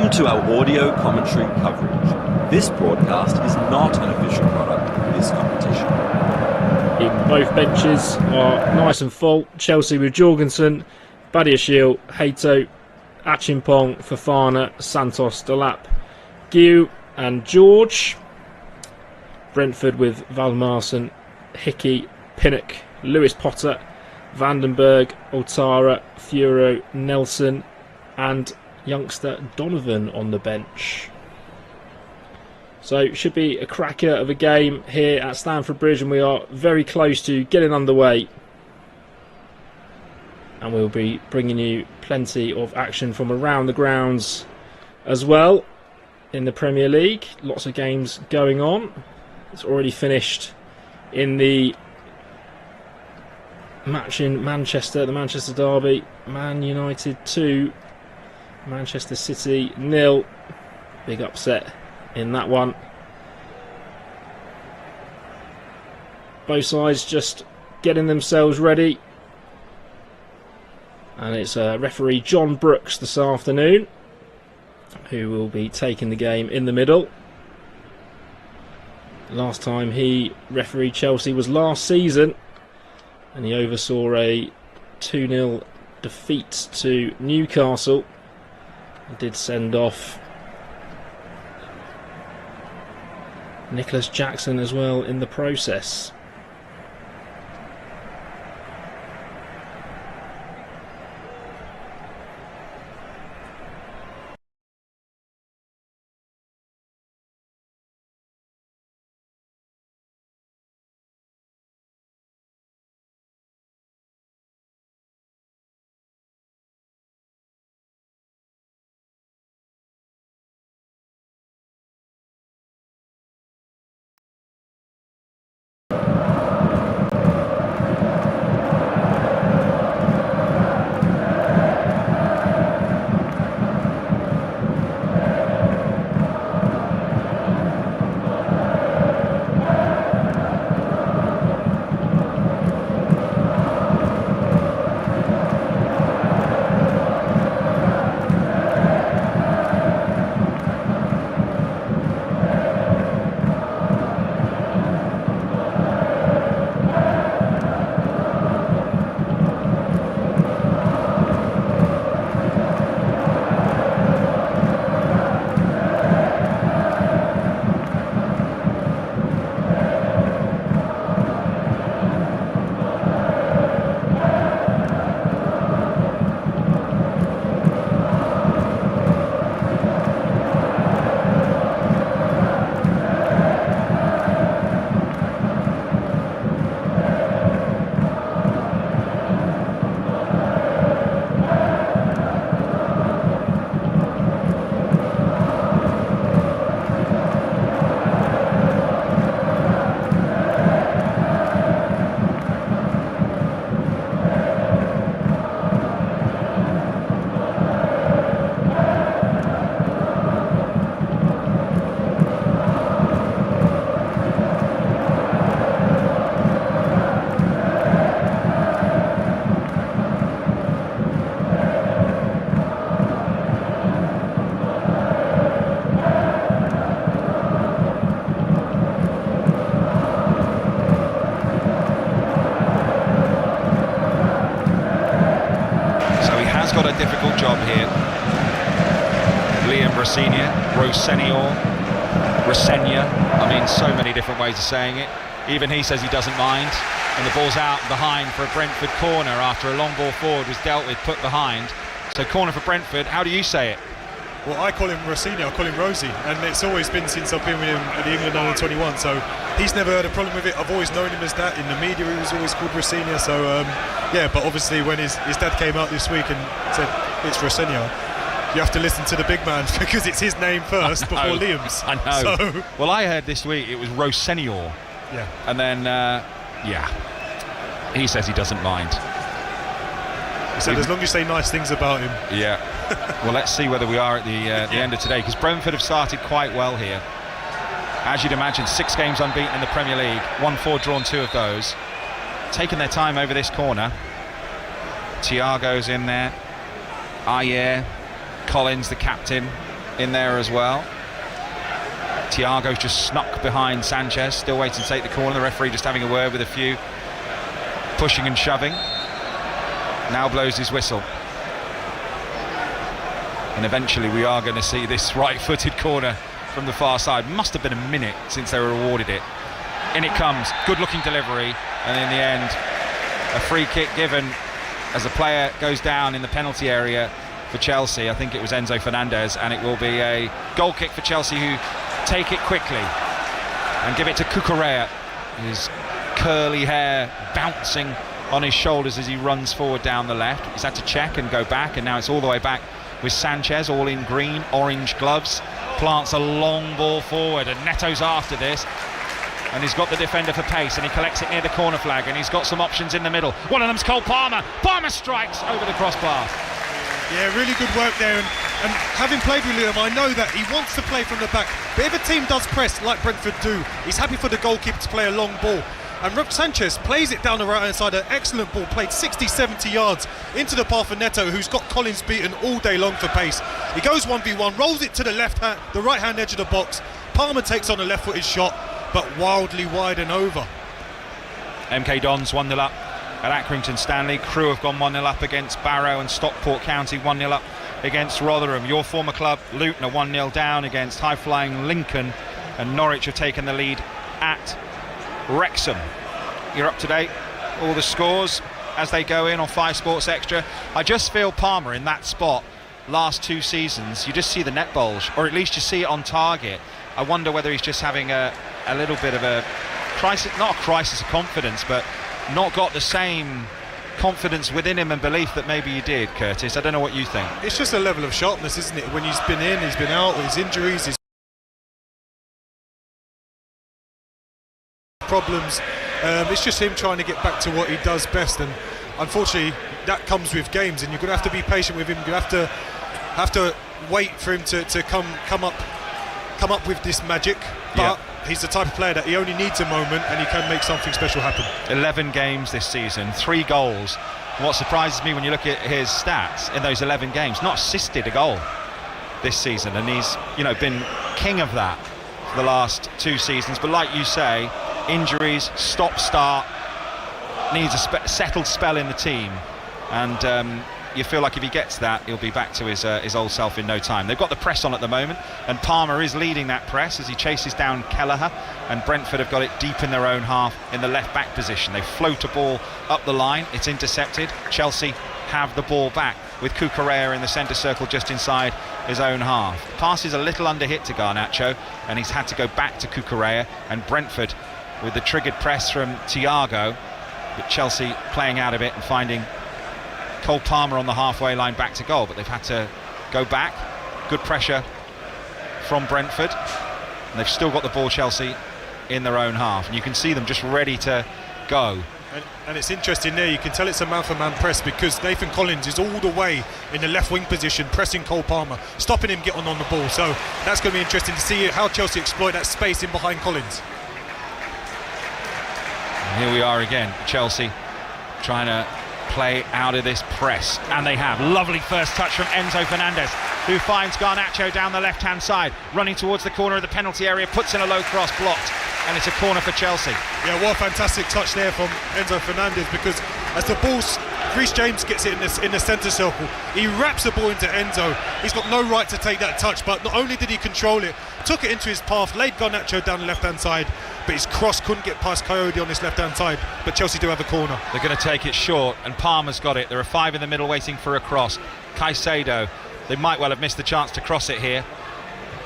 Welcome to our audio commentary coverage. This broadcast is not an official product of this competition. In both benches are nice and full. Chelsea with Jorgensen, Badiashile, Hato, Achimpong, Fofana, Santos, Delap, Guiu and George. Brentford with Valmarson, Hickey, Pinnock, Lewis Potter, Vandenberg, Otara, Furo, Nelson and youngster Donovan on the bench. So it should be a cracker of a game here at Stamford Bridge, and we are very close to getting underway. And we'll be bringing you plenty of action from around the grounds as well in the Premier League. Lots of games going on. It's already finished in the match in Manchester, the Manchester derby. Man United 2, Manchester City 0. Big upset in that one. Both sides just getting themselves ready. And it's referee John Brooks this afternoon who will be taking the game in the middle. Last time he refereed Chelsea was last season, and he oversaw a 2-0 defeat to Newcastle. He did send off Nicholas Jackson as well in the process. Liam Rosenior, I mean, so many different ways of saying it. Even he says he doesn't mind. And the ball's out behind for a Brentford corner after a long ball forward was dealt with, put behind. So corner for Brentford. How do you say it? Well, I call him Rosenior, I call him Rosie, and it's always been since I've been with him at the England under 21, so he's never had a problem with it. I've always known him as that. In the media he was always called Rosenior, so yeah, but obviously when his dad came out this week and said it's Rosenior, you have to listen to the big man because it's his name first before Liam's. I know. So. Well, I heard this week it was Rosenior. Yeah. And then, yeah, he says he doesn't mind. He said as long as you say nice things about him. Yeah. Well, let's see whether we are at the end of today, because Brentford have started quite well here. As you'd imagine, 6 games unbeaten in the Premier League, 1-4 drawn 2 of those. Taking their time over this corner. Thiago's in there. Ayer, Collins, the captain, in there as well. Thiago's just snuck behind Sanchez, still waiting to take the corner. The referee just having a word with a few, pushing and shoving. Now blows his whistle. And eventually we are going to see this right-footed corner from the far side. Must have been a minute since they were awarded it. In it comes, good-looking delivery, and in the end, a free kick given as a player goes down in the penalty area for Chelsea. I think it was Enzo Fernandez, and it will be a goal kick for Chelsea, who take it quickly and give it to Cucurella, his curly hair bouncing on his shoulders as he runs forward down the left. He's had to check and go back, and now it's all the way back with Sanchez, all in green, orange gloves, plants a long ball forward, and Neto's after this, and he's got the defender for pace, and he collects it near the corner flag, and he's got some options in the middle. One of them's Cole Palmer. Palmer strikes over the crossbar. Yeah, really good work there, and having played with Liam, I know that he wants to play from the back, but if a team does press like Brentford do, he's happy for the goalkeeper to play a long ball. And Rob Sanchez plays it down the right hand side, an excellent ball, played 60-70 yards into the path of Neto, who's got Collins beaten all day long for pace. He goes 1v1, rolls it to the the right hand edge of the box. Palmer takes on a left footed shot, but wildly wide and over. MK Dons 1-0 up at Accrington Stanley. Crewe have gone 1-0 up against Barrow, and Stockport County 1-0 up against Rotherham. Your former club Luton are 1-0 down against high-flying Lincoln, and Norwich have taken the lead at Wrexham. You're up to date, all the scores as they go in on 5 Sports Extra. I just feel Palmer in that spot last 2 seasons, you just see the net bulge, or at least you see it on target. I wonder whether he's just having a little bit of a crisis, not a crisis of confidence, but not got the same confidence within him and belief that maybe he did, Curtis. I don't know what you think. It's just a level of sharpness, isn't it? When he's been in, he's been out, with his injuries, his problems. It's just him trying to get back to what he does best, and unfortunately that comes with games, and you're going to have to be patient with him. You're going to have to wait for him to come up with this magic, but he's the type of player that he only needs a moment and he can make something special happen. 11 games this season, 3 goals. What surprises me when you look at his stats in those 11 games, not assisted a goal this season, and he's been king of that for the last 2 seasons. But like you say, injuries, stop-start, needs a settled spell in the team, and you feel like if he gets that, he'll be back to his old self in no time. They've got the press on at the moment, and Palmer is leading that press as he chases down Kelleher, and Brentford have got it deep in their own half in the left back position. They float a ball up the line, it's intercepted. Chelsea have the ball back with Cucurella in the centre circle just inside his own half. Pass is a little under hit to Garnacho, and he's had to go back to Cucurella, and Brentford with the triggered press from Thiago, but Chelsea playing out of it and finding Cole Palmer on the halfway line back to goal, but they've had to go back. Good pressure from Brentford, and they've still got the ball, Chelsea, in their own half, and you can see them just ready to go. And it's interesting there, you can tell it's a man-for-man press, because Nathan Collins is all the way in the left wing position pressing Cole Palmer, stopping him getting on the ball. So that's going to be interesting to see how Chelsea exploit that space in behind Collins. And here we are again, Chelsea trying to play out of this press, and they have. Lovely first touch from Enzo Fernandez, who finds Garnacho down the left hand side, running towards the corner of the penalty area, puts in a low cross, blocked, and it's a corner for Chelsea. Yeah, what a fantastic touch there from Enzo Fernandez, because as the ball's Reece James gets it in the centre circle, he wraps the ball into Enzo. He's got no right to take that touch, but not only did he control it, took it into his path, laid Garnacho down the left hand side, but his cross couldn't get past Coyote on his left hand side. But Chelsea do have a corner. They're going to take it short, and Palmer's got it. There are 5 in the middle waiting for a cross. Caicedo, they might well have missed the chance to cross it here.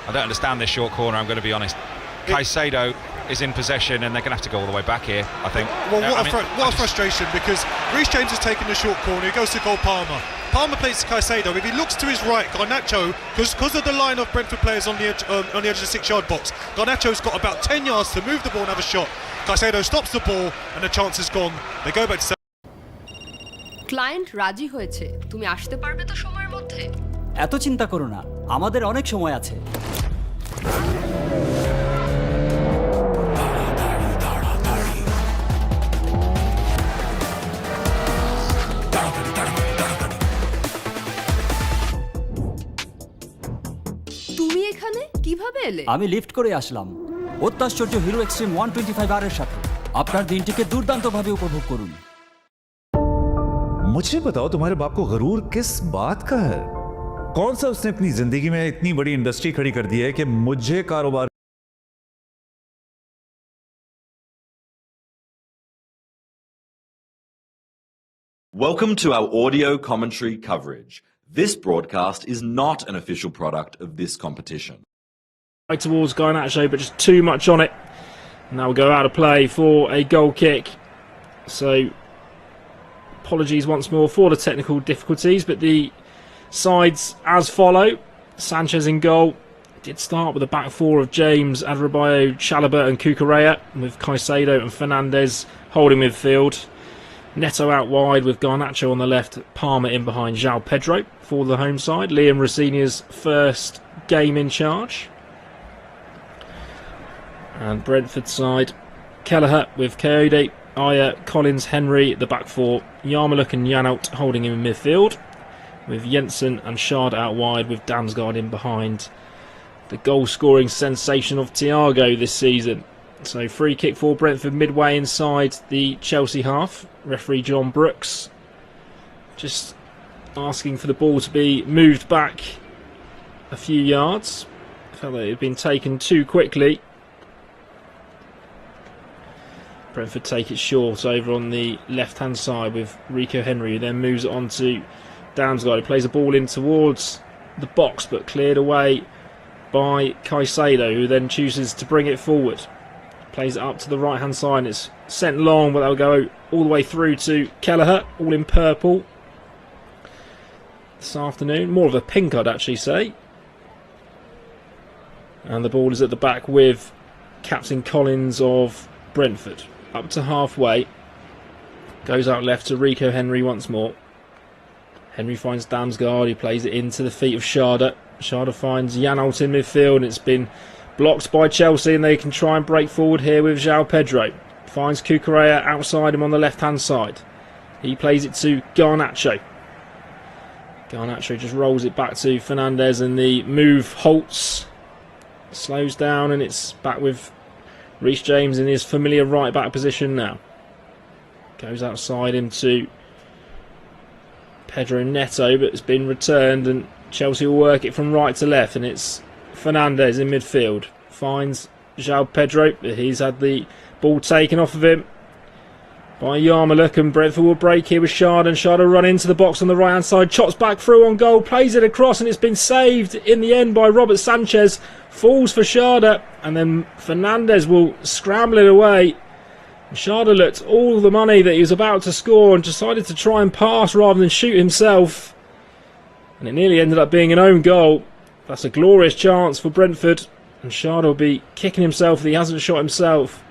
I don't understand this short corner, I'm going to be honest. Caicedo is in possession, and they're going to have to go all the way back here, I think. Well, what a frustration, because Reece James has taken the short corner, he goes to Cole Palmer. Palmer plays to Caicedo. If he looks to his right, Garnacho, because of the line of Brentford players on the edge of the 6-yard box, Garnacho's got about 10 yards to move the ball and have a shot. Caicedo stops the ball, and the chance is gone. They go back to... client রাজি হয়েছে, তুমি আসতে পারবে তো সময়ের মধ্যে? এত চিন্তা করো না, আমাদের অনেক সময় আছে। এলে? আমি লিফট করে আসলাম অত্যাশ্চর্য হিরো এক্সট্রিম 125R এর সাথে। আপনার দিনটিকে দুর্দান্তভাবে উপভোগ করুন। मुझे बताओ तुम्हारे बाप को गरूर किस बात का है? कौन सा उसने अपनी जिंदगी में इतनी बड़ी इंडस्ट्री खड़ी कर दी है कि मुझे कारोबार। Welcome to our audio commentary coverage. This broadcast is not an official product of this competition. Right towards Garnacho, but just too much on it. Now we'll go out of play for a goal kick. So apologies once more for the technical difficulties, but the sides as follow. Sanchez in goal. Did start with a back four of James, Adebayo, Chalobah and Cucurella, with Caicedo and Fernandes holding midfield. Neto out wide with Garnacho on the left, Palmer in behind João Pedro for the home side. Liam Rosenior's first game in charge. And Brentford side, Kelleher with Coyote, Ayer, Collins, Henry at the back four, Yarmoliuk and Janelt holding him in midfield, with Jensen and Shard out wide with Damsgaard in behind. The goal-scoring sensation of Thiago this season. So free kick for Brentford midway inside the Chelsea half. Referee John Brooks just asking for the ball to be moved back a few yards. Felt that it had been taken too quickly. Brentford take it short over on the left-hand side with Rico Henry, who then moves it on to Damsgaard, who plays the ball in towards the box but cleared away by Caicedo, who then chooses to bring it forward. Plays it up to the right-hand side and it's sent long, but they'll go all the way through to Kelleher, all in purple this afternoon. More of a pink, I'd actually say. And the ball is at the back with Captain Collins of Brentford. Up to halfway. Goes out left to Rico Henry once more. Henry finds Damsgaard, who plays it into the feet of Sharda. Sharda finds Janelt in midfield, and it's been blocked by Chelsea, and they can try and break forward here with João Pedro. Finds Cucurella outside him on the left-hand side. He plays it to Garnacho. Garnacho just rolls it back to Fernandes, and the move halts. Slows down, and it's back with Reece James in his familiar right-back position now. Goes outside him to Pedro Neto, but it's been returned, and Chelsea will work it from right to left, and it's Fernandes in midfield. Finds João Pedro, but he's had the ball taken off of him by Yarmoliuk, and Brentford will break here with Shard, and Shard will run into the box on the right hand side, chops back through on goal, plays it across, and it's been saved in the end by Robert Sanchez. Falls for Sharda, and then Fernandes will scramble it away. Sharda looked all the money that he was about to score and decided to try and pass rather than shoot himself, and it nearly ended up being an own goal. That's a glorious chance for Brentford, and Sharda will be kicking himself if he hasn't shot himself.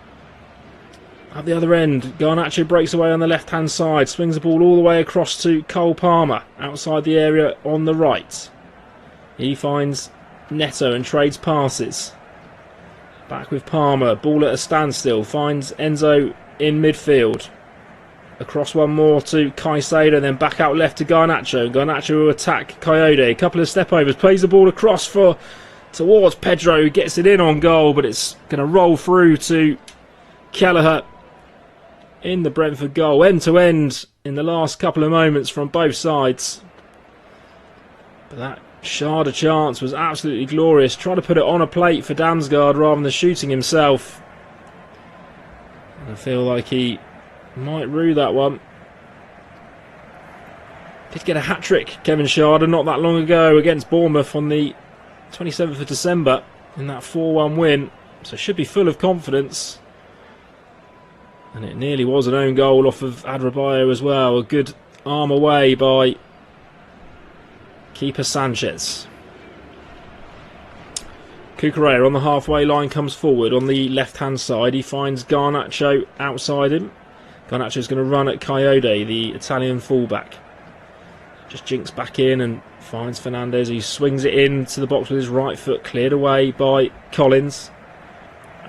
At the other end, Garnacho breaks away on the left-hand side, swings the ball all the way across to Cole Palmer, outside the area on the right. He finds Neto and trades passes. Back with Palmer, ball at a standstill, finds Enzo in midfield. Across one more to Caicedo, then back out left to Garnacho. Garnacho will attack Coyote, a couple of step overs, plays the ball across towards Pedro, who gets it in on goal, but it's going to roll through to Kelleher in the Brentford goal, end to end in the last couple of moments from both sides. But that Sharda chance was absolutely glorious. Tried to put it on a plate for Damsgaard rather than shooting himself. I feel like he might rue that one. Did get a hat-trick, Kevin Sharda, not that long ago against Bournemouth on the 27th of December in that 4-1 win. So should be full of confidence. And it nearly was an own goal off of Adebayo as well. A good arm away by keeper Sanchez. Cucurella on the halfway line comes forward on the left-hand side. He finds Garnacho outside him. Garnacho's going to run at Coyote, the Italian fullback. Just jinks back in and finds Fernandes. He swings it into the box with his right foot, cleared away by Collins.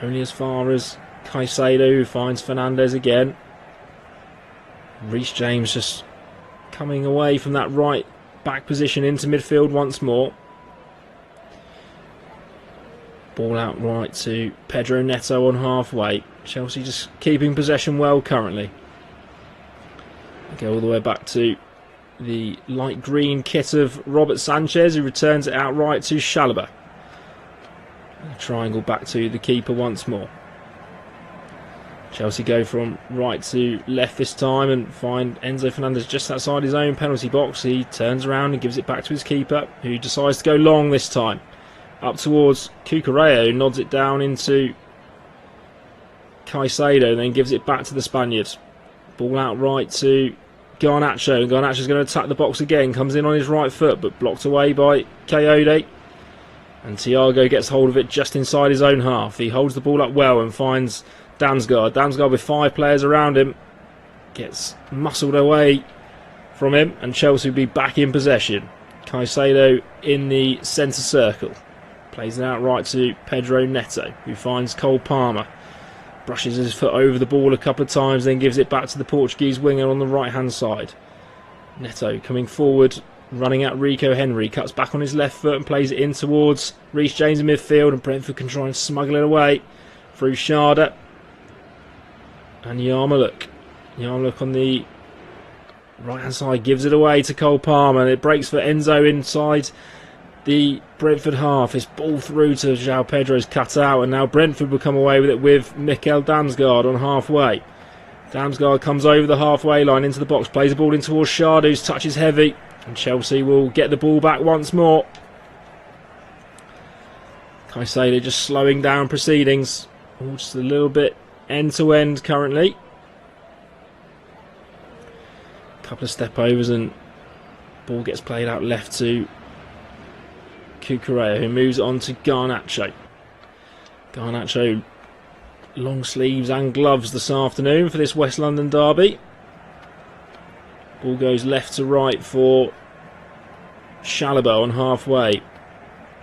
Only as far as Caicedo, who finds Fernandes again. Reece James just coming away from that right back position into midfield once more. Ball out right to Pedro Neto on halfway. Chelsea just keeping possession well currently. Go all the way back to the light green kit of Robert Sanchez, who returns it outright to Chalobah. A triangle back to the keeper once more. Chelsea go from right to left this time and find Enzo Fernandez just outside his own penalty box. He turns around and gives it back to his keeper, who decides to go long this time. Up towards Cucurella, who nods it down into Caicedo, then gives it back to the Spaniard. Ball out right to Garnacho. Garnacho's going to attack the box again. Comes in on his right foot, but blocked away by Coyote. And Thiago gets hold of it just inside his own half. He holds the ball up well and finds Damsgaard. Damsgaard with 5 players around him gets muscled away from him, and Chelsea will be back in possession. Caicedo in the centre circle. Plays it out right to Pedro Neto, who finds Cole Palmer. Brushes his foot over the ball a couple of times, then gives it back to the Portuguese winger on the right-hand side. Neto coming forward, running at Rico Henry. Cuts back on his left foot and plays it in towards Reece James in midfield, and Brentford can try and smuggle it away through Sharda and Yarmouk. Yarmouk on the right-hand side gives it away to Cole Palmer, and it breaks for Enzo inside the Brentford half. It's ball through to João Pedro's cut out, and now Brentford will come away with it with Mikkel Damsgaard on halfway. Damsgaard comes over the halfway line into the box, plays the ball in towards Shard, whose touch is heavy, and Chelsea will get the ball back once more. Caicedo just slowing down proceedings, just a little bit end to end currently. A couple of step overs and ball gets played out left to Cucurella, who moves on to Garnacho. Garnacho long sleeves and gloves this afternoon for this West London derby. Ball goes left to right for Chalobah on halfway.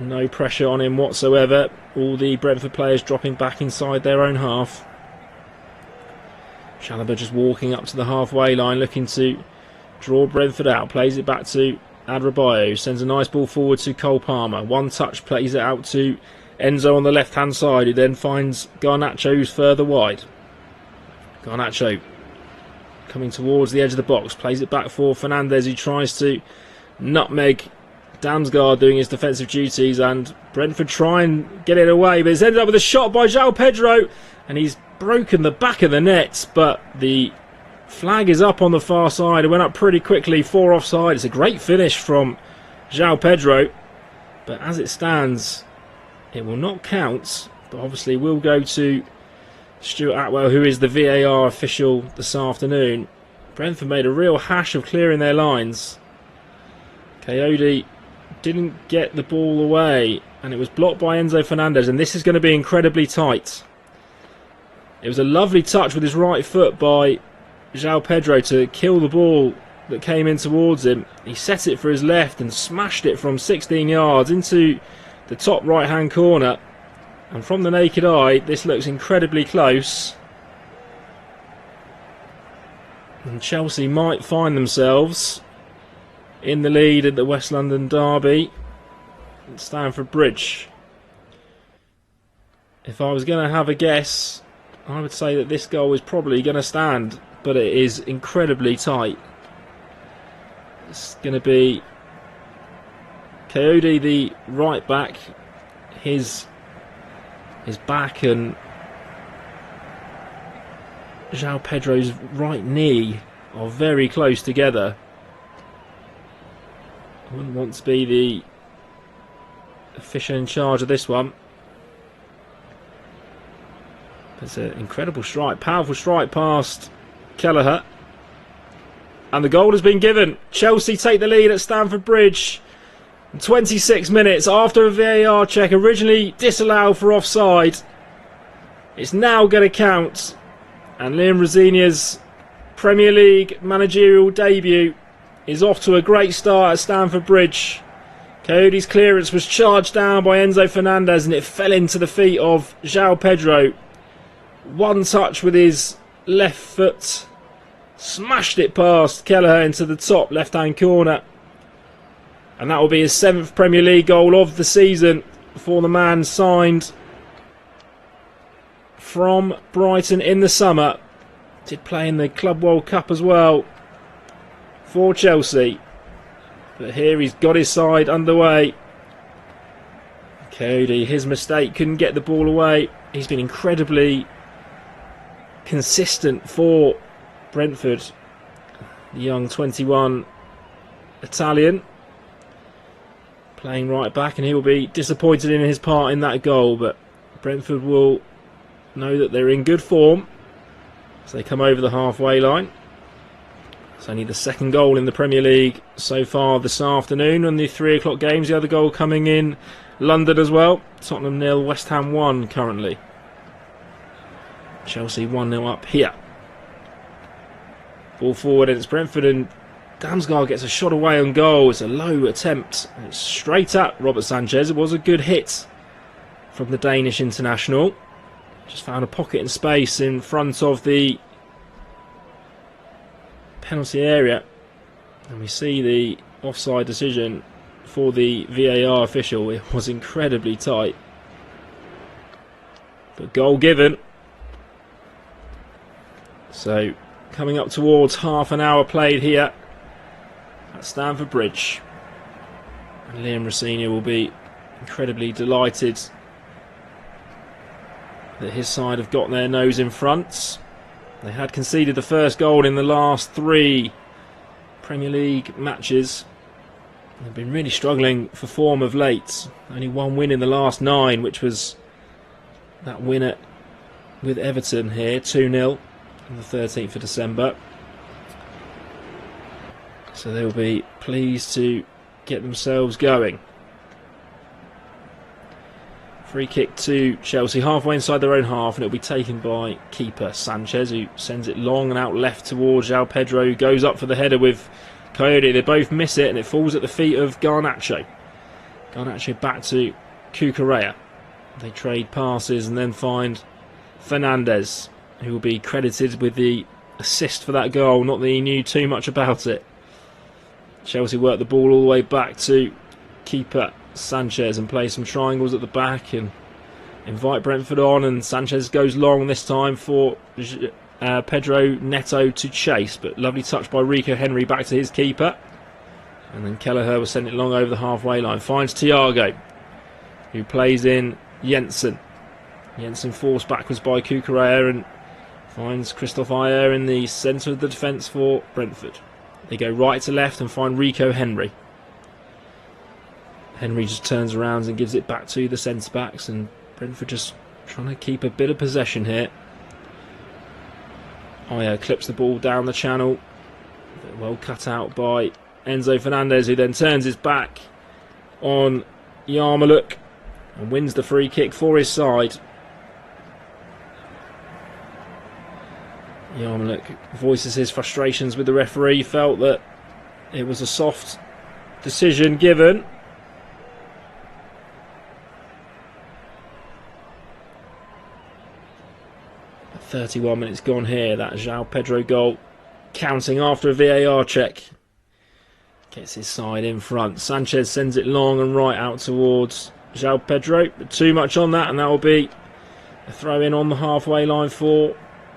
No pressure on him whatsoever. All the Brentford players dropping back inside their own half. Chalobah just walking up to the halfway line, looking to draw Brentford out. Plays it back to Adebayo, sends a nice ball forward to Cole Palmer. One touch, plays it out to Enzo on the left-hand side, who then finds Garnacho, who's further wide. Garnacho coming towards the edge of the box, plays it back for Fernandez, who tries to nutmeg Damsgaard doing his defensive duties, and Brentford try and get it away, but it's ended up with a shot by João Pedro, and he's broken the back of the net, but the flag is up on the far side. It went up pretty quickly for offside. It's a great finish from João Pedro, but as it stands, it will not count, but obviously will go to Stuart Atwell, who is the VAR official this afternoon. Brentford made a real hash of clearing their lines. Coyote didn't get the ball away, and it was blocked by Enzo Fernandez, and this is going to be incredibly tight. It was a lovely touch with his right foot by João Pedro to kill the ball that came in towards him. He set it for his left and smashed it from 16 yards into the top right hand corner, and from the naked eye this looks incredibly close, and Chelsea might find themselves in the lead at the West London derby at Stamford Bridge. If I was going to have a guess, I would say that this goal is probably going to stand, but it is incredibly tight. It's going to be Coyote, the right back, his back, and João Pedro's right knee are very close together. I wouldn't want to be the official in charge of this one. It's an incredible strike, powerful strike past Kelleher, and the goal has been given. Chelsea take the lead at Stamford Bridge. 26 minutes after a VAR check originally disallowed for offside. It's now going to count, and Liam Rosenior's Premier League managerial debut is off to a great start at Stamford Bridge. Coyote's clearance was charged down by Enzo Fernandez, and it fell into the feet of João Pedro. One touch with his left foot, smashed it past Kelleher into the top left hand corner, and that will be his 7th Premier League goal of the season for the man signed from Brighton in the summer. Did play in the Club World Cup as well for Chelsea. But here he's got his side underway. Cody, his mistake, couldn't get the ball away. He's been incredibly consistent for Brentford. The young 21 Italian playing right back, and he will be disappointed in his part in that goal, but Brentford will know that they're in good form as they come over the halfway line. It's only the second goal in the Premier League so far this afternoon on the 3 o'clock games. The other goal coming in London as well. Tottenham 0, West Ham 1 currently. Chelsea 1-0 up here. Ball forward, and it's Brentford, and Damsgaard gets a shot away on goal. It's a low attempt. It's straight at Robert Sanchez. It was a good hit from the Danish international. Just found a pocket in space in front of the penalty area. And we see the offside decision for the VAR official. It was incredibly tight. But goal given. So coming up towards half an hour played here at Stamford Bridge. And Liam Rosenior will be incredibly delighted that his side have got their nose in front. They had conceded the first goal in the last 3 Premier League matches. They've been really struggling for form of late. Only 1 win in the last 9, which was that win with Everton here, 2-0 on the 13th of December. So they'll be pleased to get themselves going. Free kick to Chelsea, halfway inside their own half, and it'll be taken by keeper Sanchez, who sends it long and out left towards João Pedro, who goes up for the header with Coyote. They both miss it, and it falls at the feet of Garnacho. Garnacho back to Cucurella. They trade passes and then find Fernandes, who will be credited with the assist for that goal, not that he knew too much about it. Chelsea work the ball all the way back to keeper Sanchez and play some triangles at the back and invite Brentford on, and Sanchez goes long this time for Pedro Neto to chase, but lovely touch by Rico Henry back to his keeper, and then Kelleher will send it long over the halfway line, finds Thiago, who plays in Jensen forced backwards by Cucurella and finds Christophe Ayer in the centre of the defence for Brentford. They go right to left and find Rico Henry. Henry just turns around and gives it back to the centre-backs, and Brentford just trying to keep a bit of possession here. Ayer clips the ball down the channel. Well cut out by Enzo Fernandez, who then turns his back on Yarmouk and wins the free kick for his side. Yarmouk voices his frustrations with the referee, felt that it was a soft decision given. 31 minutes gone here. That João Pedro goal counting after a VAR check. Gets his side in front. Sanchez sends it long and right out towards João Pedro. But too much on that, and that will be a throw in on the halfway line for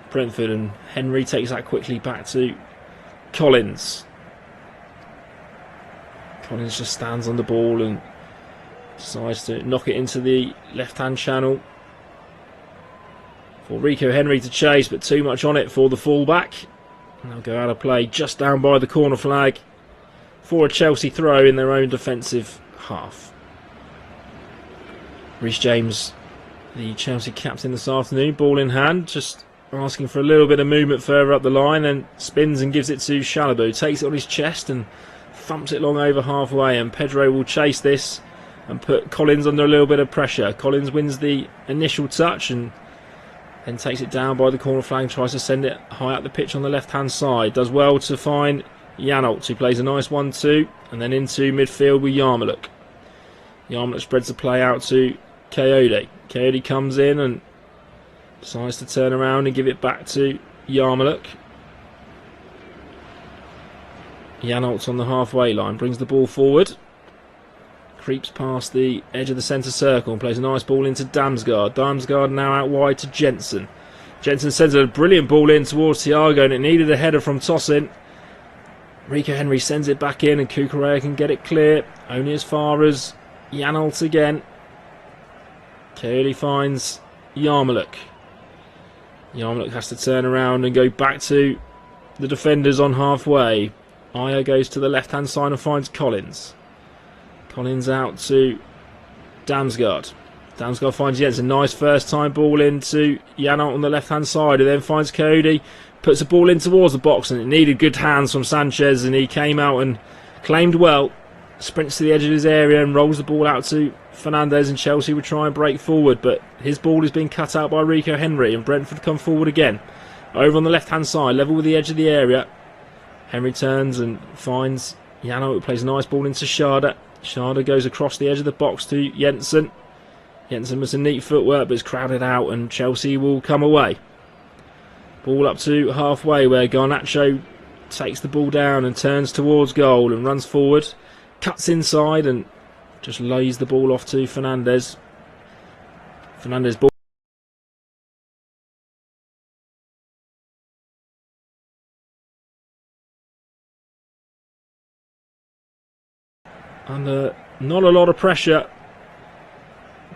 Brentford. And Henry takes that quickly back to Collins. Collins just stands on the ball and decides to knock it into the left-hand channel for Rico Henry to chase, but too much on it for the fullback. And they'll go out of play just down by the corner flag for a Chelsea throw in their own defensive half. Reece James, the Chelsea captain this afternoon, ball in hand, just asking for a little bit of movement further up the line, and spins and gives it to Chalobah, takes it on his chest and thumps it long over halfway, and Pedro will chase this and put Collins under a little bit of pressure. Collins wins the initial touch and then takes it down by the corner flag and tries to send it high up the pitch on the left-hand side. Does well to find Janelt, who plays a nice 1-2, and then into midfield with Yarmouk. Yarmouk spreads the play out to Coyote. Coyote comes in and decides to turn around and give it back to Yarmouk. Janelt on the halfway line brings the ball forward, creeps past the edge of the centre circle and plays a nice ball into Damsgaard. Damsgaard now out wide to Jensen. Jensen sends a brilliant ball in towards Thiago, and it needed a header from Tosin. Rico Henry sends it back in, and Cucurella can get it clear. Only as far as Janelt again. Clearly finds Yarmuluk. Yarmuluk has to turn around and go back to the defenders on halfway. Aya goes to the left-hand side and finds Collins. Collins out to Damsgaard. Damsgaard finds Jensen. Nice first-time ball into Janelt on the left-hand side, who then finds Cody. Puts the ball in towards the box, and it needed good hands from Sanchez, and he came out and claimed well. Sprints to the edge of his area and rolls the ball out to Fernandez, and Chelsea would try and break forward, but his ball is being cut out by Rico Henry, and Brentford come forward again. Over on the left-hand side, level with the edge of the area. Henry turns and finds Janelt, who plays a nice ball into Schade. Schade goes across the edge of the box to Jensen. Jensen with some neat footwork, but is crowded out, and Chelsea will come away. Ball up to halfway, where Garnacho takes the ball down and turns towards goal and runs forward. Cuts inside and just lays the ball off to Fernandez. Fernandez ball. Under not a lot of pressure.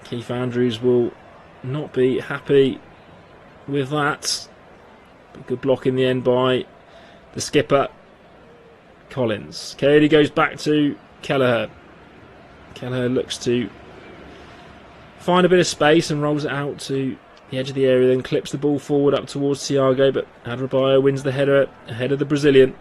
Keith Andrews will not be happy with that. But good block in the end by the skipper, Collins. Cody goes back to Kelleher. Kelleher looks to find a bit of space and rolls it out to the edge of the area, then clips the ball forward up towards Thiago, but Adebayo wins the header ahead of the Brazilian.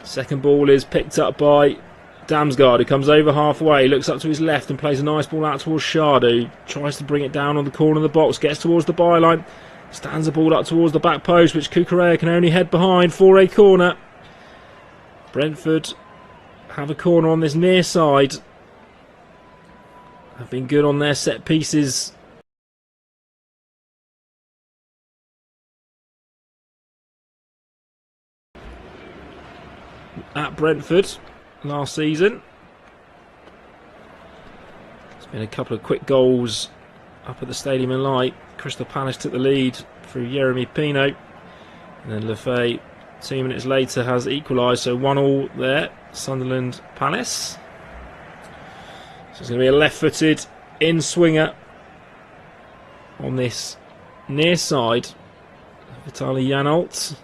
Second ball is picked up by Damsgaard, who comes over halfway, looks up to his left and plays a nice ball out towards Schade, who tries to bring it down on the corner of the box, gets towards the byline, stands the ball up towards the back post, which Cucurella can only head behind for a corner. Brentford have a corner on this near side. Have been good on their set pieces. At Brentford last season. There's been a couple of quick goals up at the Stadium in Light. Crystal Palace took the lead through Jeremy Pino, and then Lefay 2 minutes later has equalised, so 1-1 there. Sunderland Palace. So it's going to be a left-footed in-swinger on this near side. Vitaly Janelt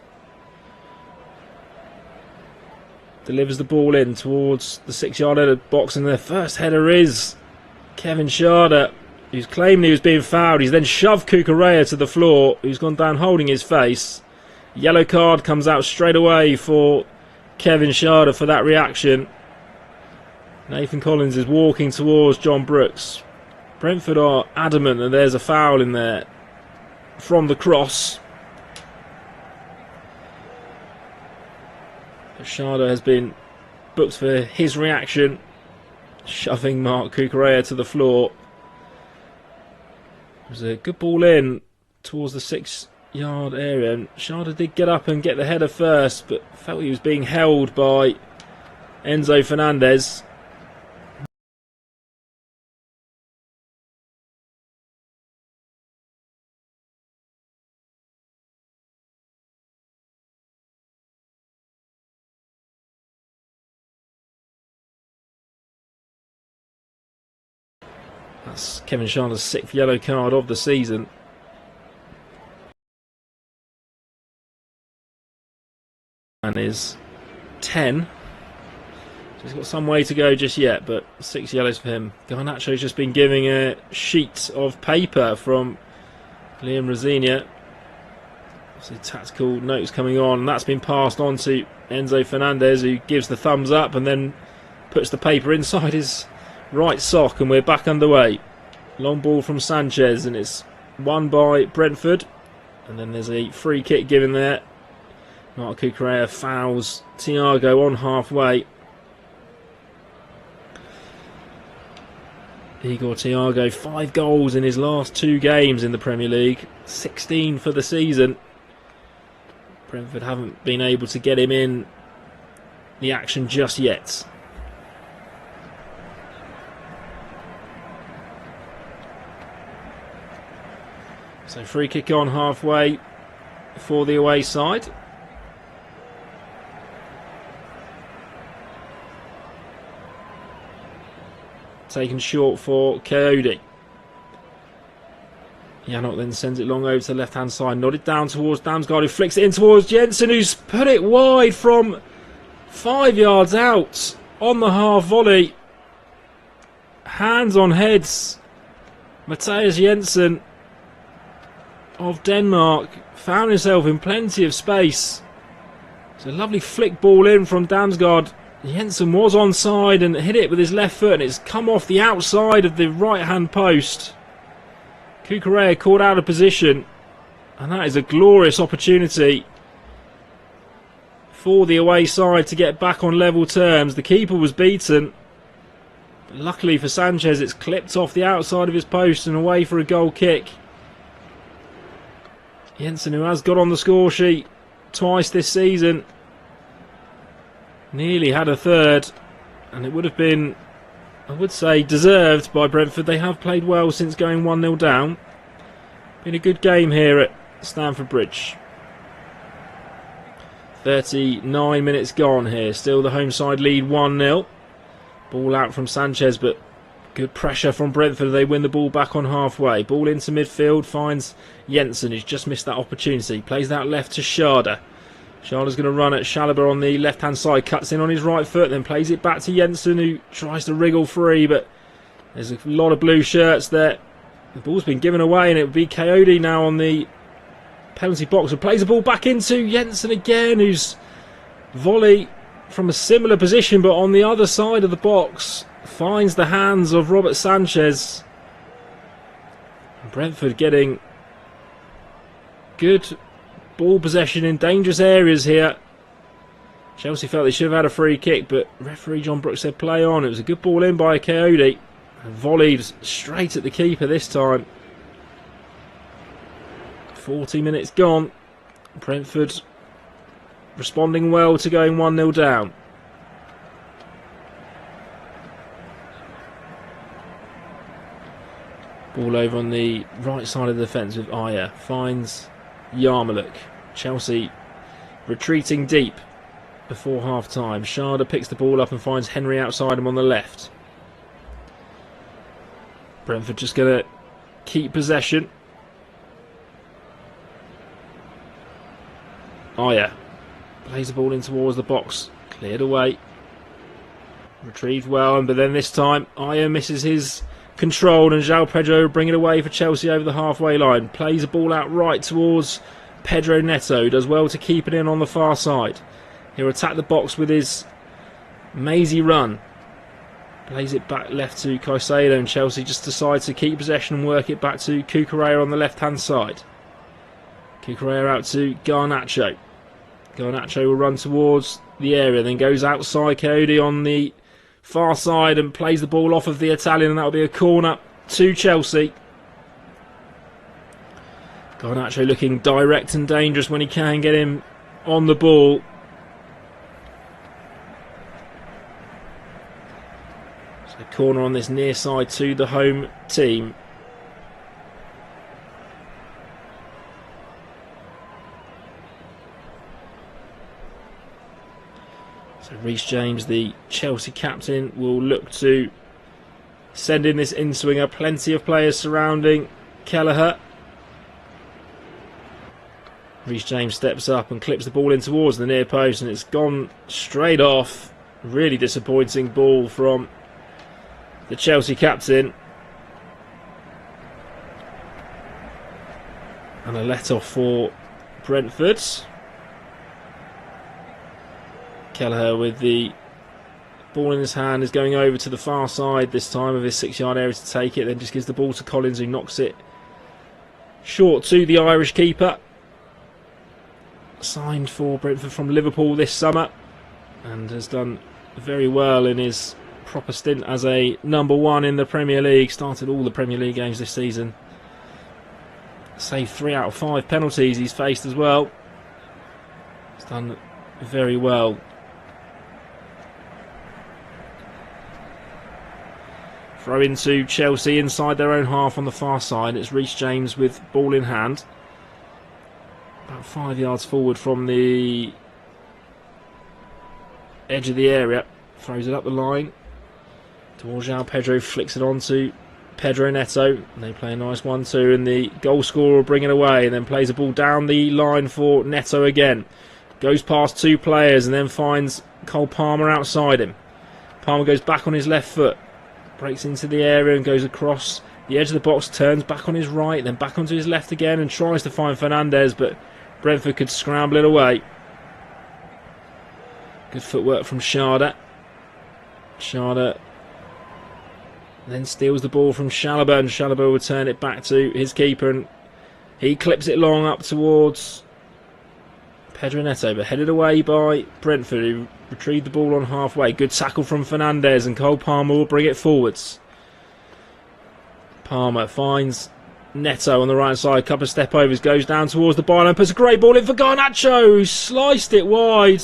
delivers the ball in towards the 6-yard box, and their first header is Kevin Schade, who's claimed he was being fouled. He's then shoved Cucurella to the floor, who's gone down holding his face. Yellow card comes out straight away for Kevin Schade for that reaction. Nathan Collins is walking towards John Brooks. Brentford are adamant that there's a foul in there from the cross. Schade has been booked for his reaction, shoving Mark Cucurella to the floor. It was a good ball in towards the 6-yard area, and Schade did get up and get the header first, but felt he was being held by Enzo Fernandez. That's Kevin Schade's 6th yellow card of the season. And is 10. So he's got some way to go just yet, but 6 yellows for him. Garnacho's just been giving a sheet of paper from Liam Rosenior. Obviously tactical notes coming on, and that's been passed on to Enzo Fernandez, who gives the thumbs up and then puts the paper inside his right sock, and we're back underway. Long ball from Sanchez, and it's won by Brentford, and then there's a free kick given there. Mark Cucurella fouls Thiago on halfway. Igor Thiago, 5 goals in his last 2 games in the Premier League, 16 for the season. Brentford haven't been able to get him in the action just yet. So free kick on halfway for the away side. Taken short for Coyote. Janok then sends it long over to the left-hand side, nodded down towards Damsgaard, who flicks it in towards Jensen, who's put it wide from 5 yards out on the half volley. Hands on heads. Mathias Jensen of Denmark found himself in plenty of space. It's a lovely flick ball in from Damsgaard. Jensen was onside and hit it with his left foot, and it's come off the outside of the right-hand post. Kukurea caught out of position, and that is a glorious opportunity for the away side to get back on level terms. The keeper was beaten, but luckily for Sanchez, it's clipped off the outside of his post and away for a goal kick. Jensen, who has got on the score sheet twice this season, nearly had a third, and it would have been, I would say, deserved by Brentford. They have played well since going 1-0 down. Been a good game here at Stamford Bridge. 39 minutes gone here. Still the home side lead 1-0. Ball out from Sanchez, but good pressure from Brentford. They win the ball back on halfway. Ball into midfield, finds Jensen, who's just missed that opportunity. Plays that left to Schade. Schade's going to run at Chalobah on the left-hand side, cuts in on his right foot, then plays it back to Jensen, who tries to wriggle free, but there's a lot of blue shirts there. The ball's been given away, and it would be Coyote now on the penalty box, and plays the ball back into Jensen again, whose volley from a similar position, but on the other side of the box, finds the hands of Robert Sanchez. Brentford getting good ball possession in dangerous areas here. Chelsea felt they should have had a free kick, but referee John Brooks said play on. It was a good ball in by Coyote, and volleyed straight at the keeper this time. 40 minutes gone. Brentford responding well to going 1-0 down. Ball over on the right side of the defence with Aya. Finds Yarmuluk. Chelsea retreating deep before half time. Schade picks the ball up and finds Henry outside him on the left. Brentford just going to keep possession. Aya plays the ball in towards the box. Cleared away. Retrieved well, but then this time Aya misses his control, and João Pedro bring it away for Chelsea over the halfway line. Plays the ball out right towards Pedro Neto. Does well to keep it in on the far side. He'll attack the box with his mazy run. Plays it back left to Caicedo, and Chelsea just decide to keep possession and work it back to Kukurea on the left hand side. Kukurea out to Garnacho. Garnacho will run towards the area, then goes outside Coyote on the far side and plays the ball off of the Italian, and that will be a corner to Chelsea. Garnacho looking direct and dangerous when he can get him on the ball. So corner on this near side to the home team. So Reece James, the Chelsea captain, will look to send in this in-swinger. Plenty of players surrounding Kelleher. Reece James steps up and clips the ball in towards the near post, and it's gone straight off. Really disappointing ball from the Chelsea captain. And a let-off for Brentford. Kelleher with the ball in his hand is going over to the far side this time of his 6-yard area to take it, then just gives the ball to Collins, who knocks it short to the Irish keeper. Signed for Brentford from Liverpool this summer and has done very well in his proper stint as a number one in the Premier League. Started all the Premier League games this season. Saved 3 out of 5 penalties he's faced as well. He's done very well. Throw into Chelsea inside their own half on the far side. It's Reece James with ball in hand. About 5 yards forward from the edge of the area. Throws it up the line towards João Pedro. Flicks it on to Pedro Neto. And they play a nice 1-2, and the goal scorer will bring it away, and then plays the ball down the line for Neto again. Goes past two players and then finds Cole Palmer outside him. Palmer goes back on his left foot, breaks into the area and goes across the edge of the box, turns back on his right, then back onto his left again and tries to find Fernandez, but Brentford could scramble it away. Good footwork from Sharda. Sharda then steals the ball from Chalobah, and Chalobah will turn it back to his keeper, and he clips it long up towards Pedro Neto, but headed away by Brentford, who retrieved the ball on halfway. Good tackle from Fernandez, and Cole Palmer will bring it forwards. Palmer finds Neto on the right side, couple of step overs, goes down towards the byline, puts a great ball in for Garnacho, who sliced it wide.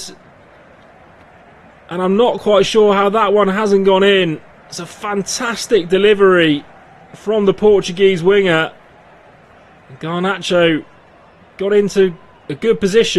And I'm not quite sure how that one hasn't gone in. It's a fantastic delivery from the Portuguese winger. Garnacho got into a good position.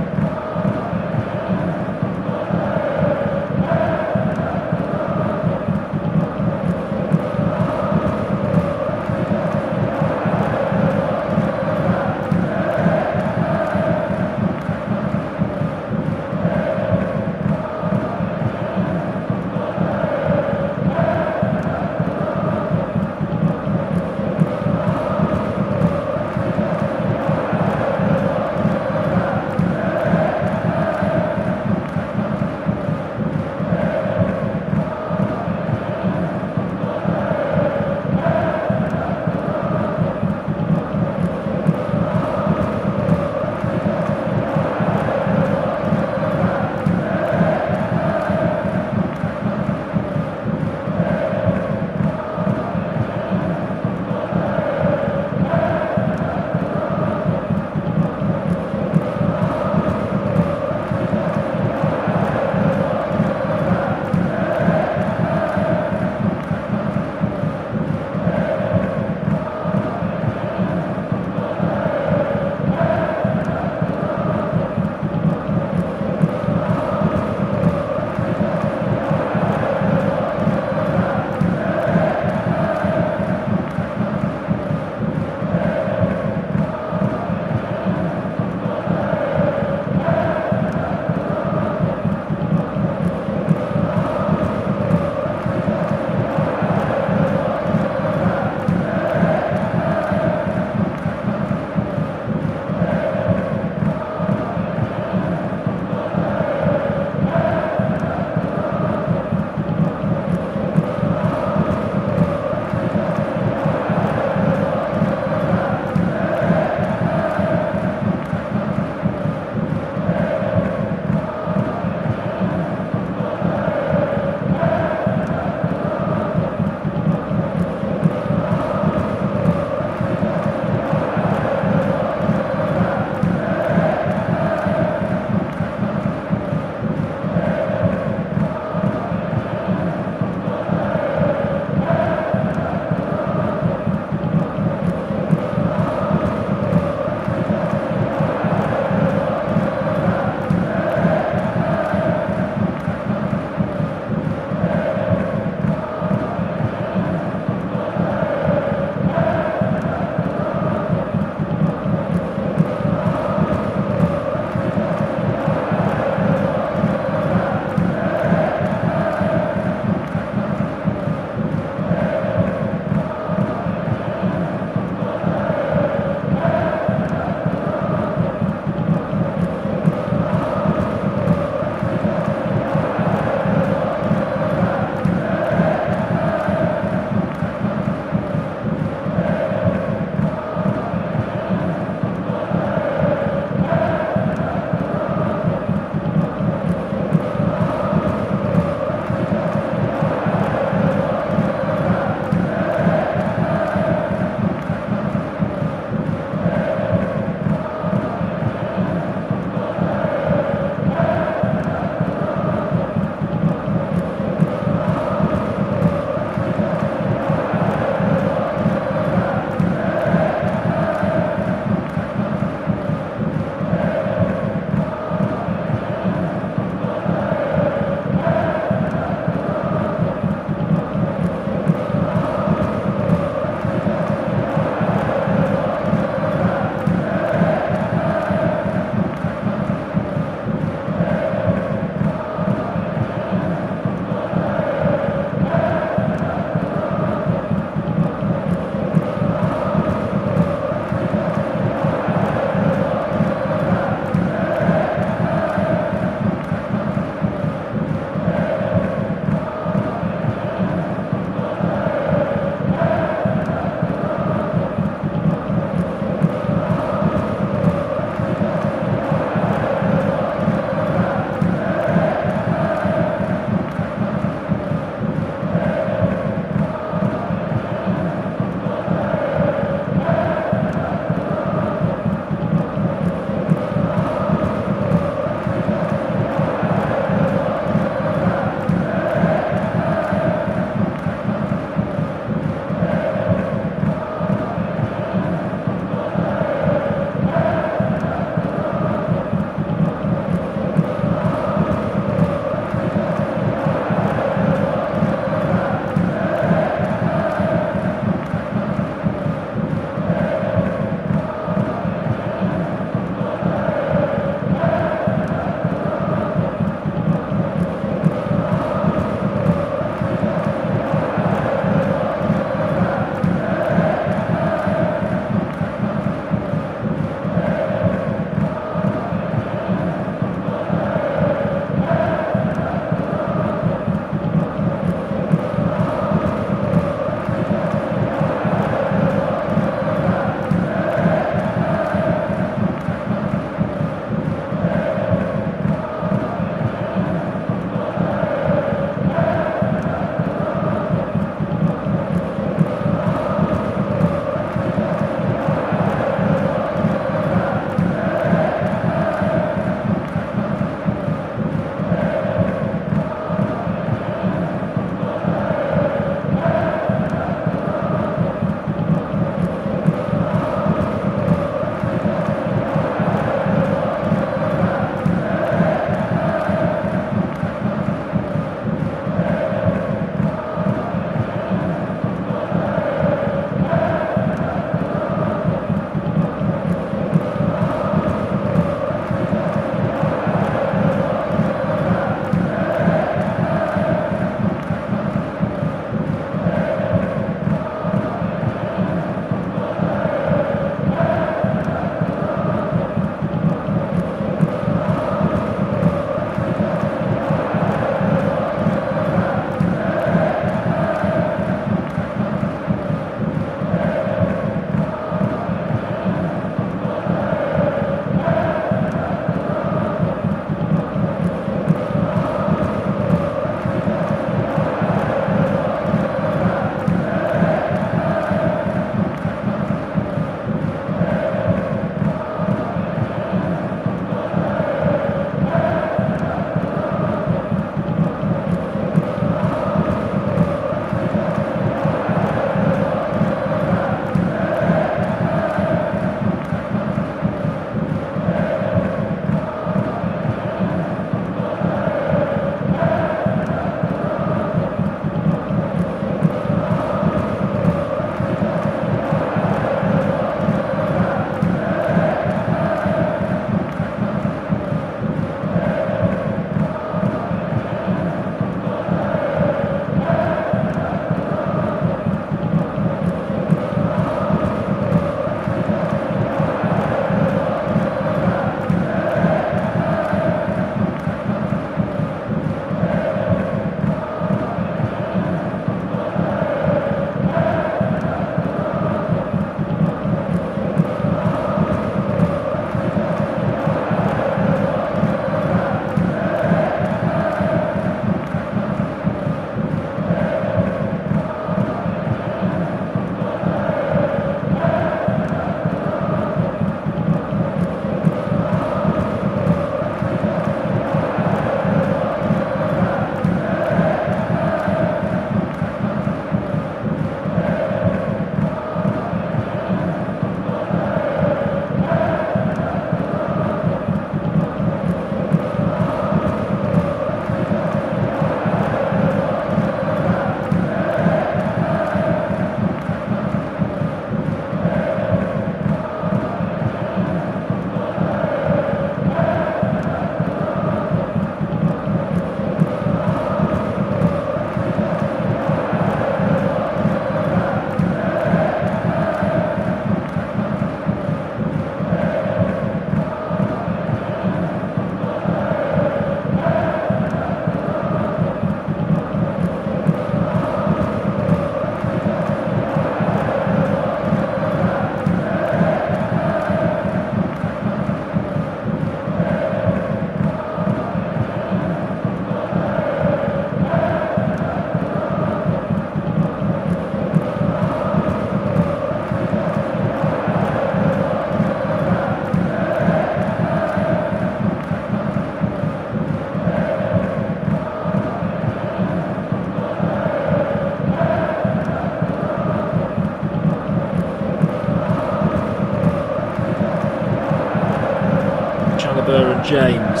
James.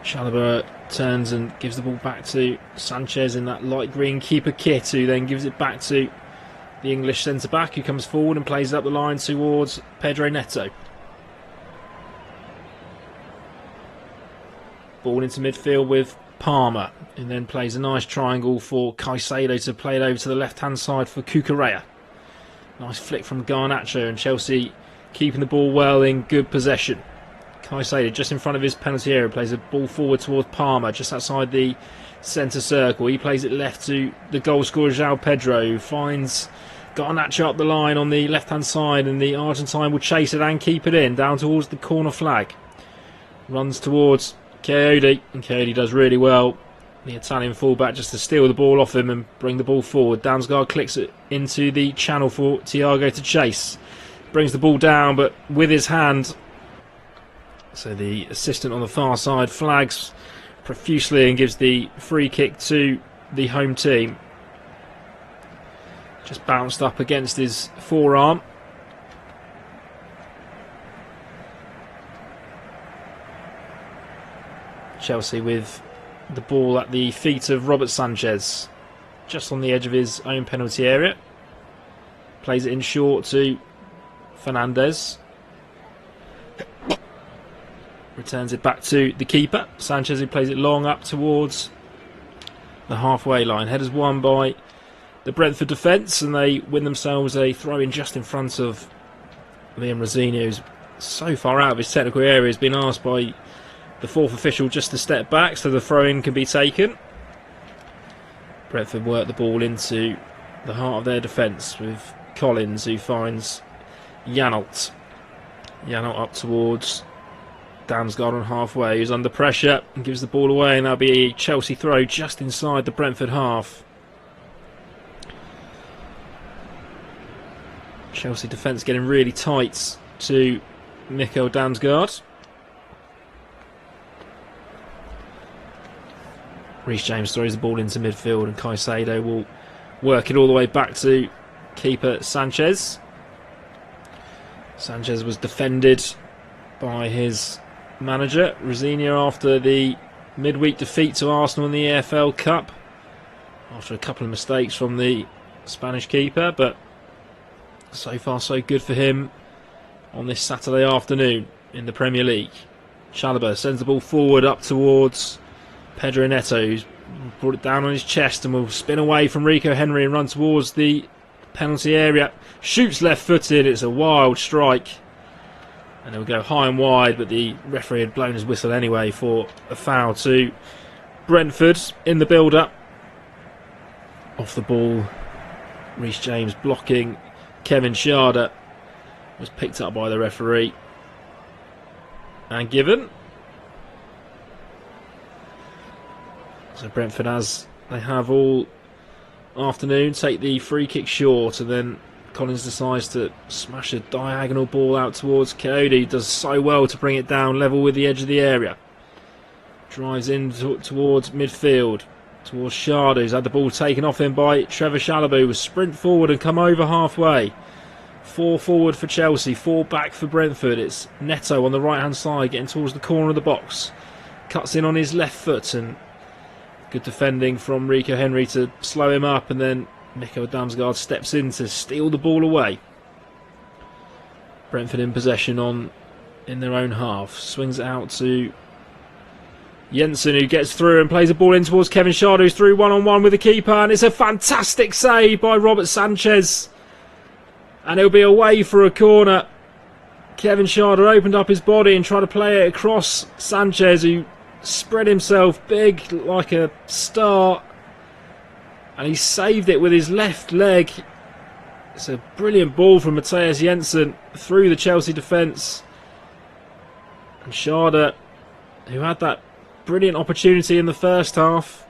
Chalobah turns and gives the ball back to Sanchez in that light green keeper kit, who then gives it back to the English centre-back, who comes forward and plays it up the line towards Pedro Neto. Ball into midfield with Palmer, and then plays a nice triangle for Caicedo to play it over to the left-hand side for Cucurella. Nice flick from Garnacho, and Chelsea keeping the ball well in good possession. Caicedo just in front of his penalty area plays a ball forward towards Palmer just outside the centre circle. He plays it left to the goal scorer João Pedro, who finds Garnacho up the line on the left hand side, and the Argentine will chase it and keep it in down towards the corner flag. Runs towards Coyote, and Coyote does really well, the Italian fullback, just to steal the ball off him and bring the ball forward. Damsgaard clicks it into the channel for Thiago to chase. Brings the ball down, but with his hand. So the assistant on the far side flags profusely and gives the free kick to the home team. Just bounced up against his forearm. Chelsea with the ball at the feet of Robert Sanchez, just on the edge of his own penalty area. Plays it in short to Fernandez. Returns it back to the keeper, Sanchez, who plays it long up towards the halfway line. Headers won by the Brentford defence, and they win themselves a throw-in just in front of Liam Rosenior, who's so far out of his technical area. He's been asked by the fourth official just to step back so the throw-in can be taken. Brentford work the ball into the heart of their defence with Collins, who finds Janelt. Janelt up towards Damsgaard on halfway, who's under pressure and gives the ball away, and that'll be a Chelsea throw just inside the Brentford half. Chelsea defence getting really tight to Mikkel Damsgaard. Reece James throws the ball into midfield, and Caicedo will work it all the way back to keeper Sanchez. Sanchez was defended by his manager Rosenior after the midweek defeat to Arsenal in the EFL Cup, after a couple of mistakes from the Spanish keeper, but so far so good for him on this Saturday afternoon in the Premier League. Chalobah sends the ball forward up towards Pedro Neto, who's brought it down on his chest and will spin away from Rico Henry and run towards the penalty area. Shoots left-footed, it's a wild strike, and it will go high and wide, but the referee had blown his whistle anyway for a foul to Brentford in the build-up. Off the ball, Reece James blocking Kevin Schade was picked up by the referee and given. So Brentford, as they have all afternoon, take the free kick short, and then Collins decides to smash a diagonal ball out towards Coyote. Does so well to bring it down level with the edge of the area. Drives in towards midfield, towards Schade, who's had the ball taken off him by Trevor Chalobah, who will sprint forward and come over halfway. 4 forward for Chelsea, 4 back for Brentford. It's Neto on the right hand side getting towards the corner of the box. Cuts in on his left foot, and good defending from Rico Henry to slow him up, and then Mikkel Damsgaard steps in to steal the ball away. Brentford in possession in their own half. Swings it out to Jensen, who gets through and plays a ball in towards Kevin Schade, who's through one-on-one with the keeper, and it's a fantastic save by Robert Sanchez, and it'll be away for a corner. Kevin Schade opened up his body and tried to play it across Sanchez, who spread himself big like a star, and he saved it with his left leg. It's a brilliant ball from Matthias Jensen through the Chelsea defence, and Schade, who had that brilliant opportunity in the first half,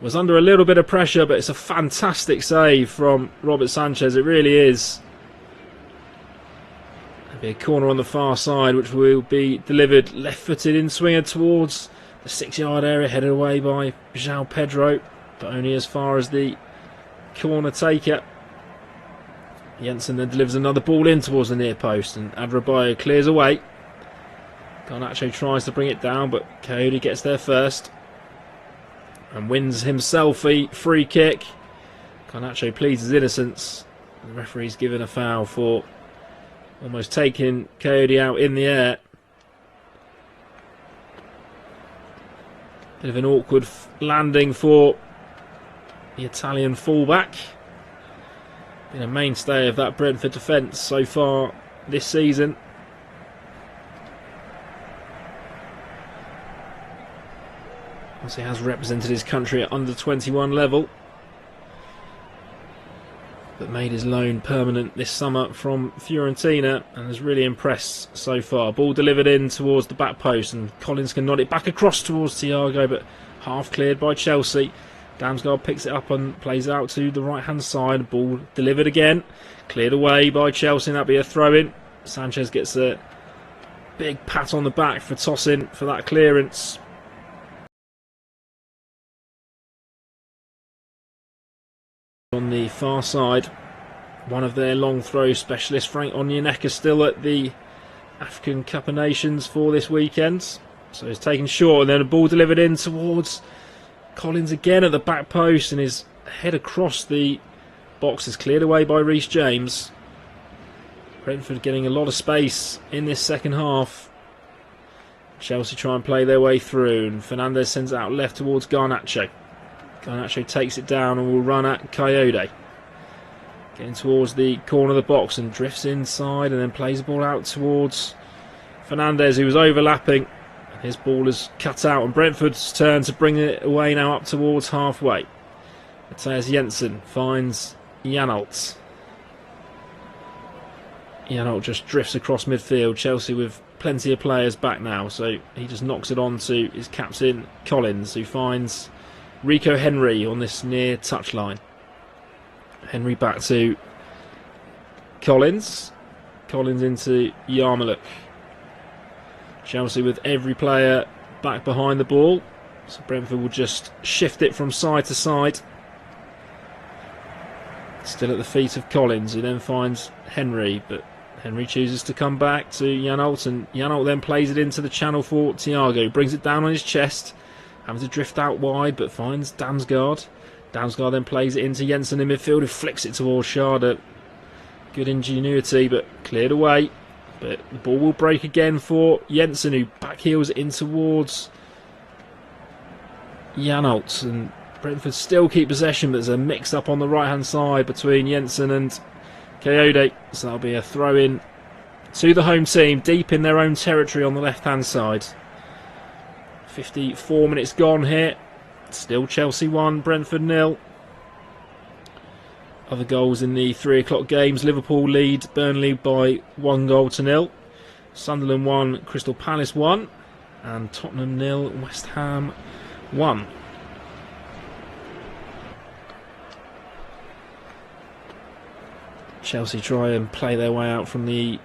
was under a little bit of pressure, but it's a fantastic save from Robert Sanchez, it really is. There'll be a corner on the far side, which will be delivered left-footed in swinger towards the 6-yard area, headed away by João Pedro, but only as far as the corner taker. Jensen then delivers another ball in towards the near post, and Adrabayo clears away. Garnacho tries to bring it down, but Coyote gets there first and wins himself a free kick. Garnacho pleads his innocence. The referee's given a foul for almost taking Coyote out in the air. Bit of an awkward landing for the Italian fullback. Been a mainstay of that Brentford defence so far this season. As he has represented his country at under 21 level, but made his loan permanent this summer from Fiorentina and has really impressed so far. Ball delivered in towards the back post and Collins can nod it back across towards Thiago, but half cleared by Chelsea. Damsgaard picks it up and plays out to the right hand side. Ball delivered again, cleared away by Chelsea, and that'll be a throw in. Sanchez gets a big pat on the back for tossing for that clearance. On the far side, one of their long throw specialists, Frank Onyeka, still at the African Cup of Nations for this weekend. So he's taken short, and then a ball delivered in towards Collins again at the back post, and his head across the box is cleared away by Reece James. Brentford getting a lot of space in this second half. Chelsea try and play their way through, and Fernandez sends it out left towards Garnacho. Garnacho takes it down and will run at Coyote. Getting towards the corner of the box and drifts inside and then plays the ball out towards Fernandez, who was overlapping. His ball is cut out and Brentford's turn to bring it away now up towards halfway. Matthias Jensen finds Janalt. Janalt just drifts across midfield. Chelsea with plenty of players back now, so he just knocks it on to his captain Collins, who finds Rico Henry on this near touchline. Henry back to Collins. Collins into Yarmouk. Chelsea with every player back behind the ball, so Brentford will just shift it from side to side. Still at the feet of Collins, who then finds Henry, but Henry chooses to come back to Janalt, and Janalt then plays it into the channel for Thiago. Brings it down on his chest, having to drift out wide, but finds Damsgaard. Damsgaard then plays it into Jensen in midfield, who flicks it towards Schade. Good ingenuity, but cleared away. But the ball will break again for Jensen, who backheels it in towards Janalt. And Brentford still keep possession, but there's a mix-up on the right-hand side between Jensen and Coyote. So that'll be a throw-in to the home team, deep in their own territory on the left-hand side. 54 minutes gone here. Still Chelsea 1, Brentford 0. Other goals in the 3 o'clock games. Liverpool lead Burnley by 1-0. Sunderland 1, Crystal Palace 1. And Tottenham 0, West Ham 1. Chelsea try and play their way out from the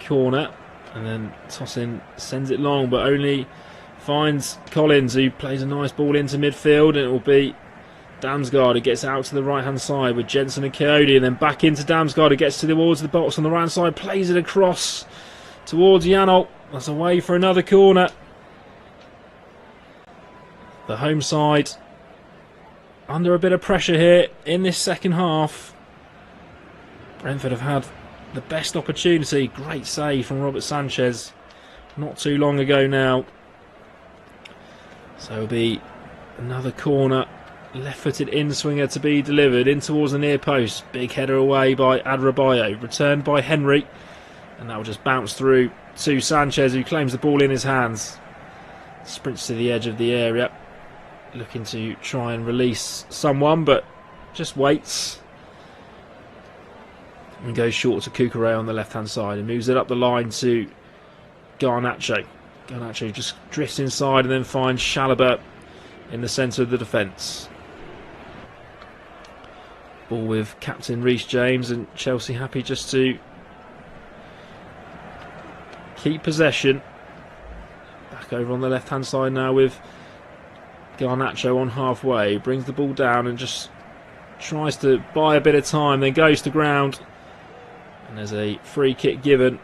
corner, and then Tosin sends it long, but only finds Collins, who plays a nice ball into midfield, and it will be Damsgaard who gets out to the right hand side with Jensen and Coyote, and then back into Damsgaard, who gets towards the box on the right hand side, plays it across towards Janalt. That's away for another corner. The home side under a bit of pressure here in this second half. Brentford have had the best opportunity. Great save from Robert Sanchez not too long ago now. So it'll be another corner, left-footed in-swinger to be delivered in towards the near post. Big header away by Adrabayo, returned by Henry, and that will just bounce through to Sanchez, who claims the ball in his hands. Sprints to the edge of the area, looking to try and release someone, but just waits. And goes short to Cucurella on the left-hand side and moves it up the line to Garnacho. Garnacho just drifts inside and then finds Chalobah in the centre of the defence. Ball with captain Reece James, and Chelsea happy just to keep possession. Back over on the left-hand side now with Garnacho on halfway. Brings the ball down and just tries to buy a bit of time, then goes to ground. And there's a free kick given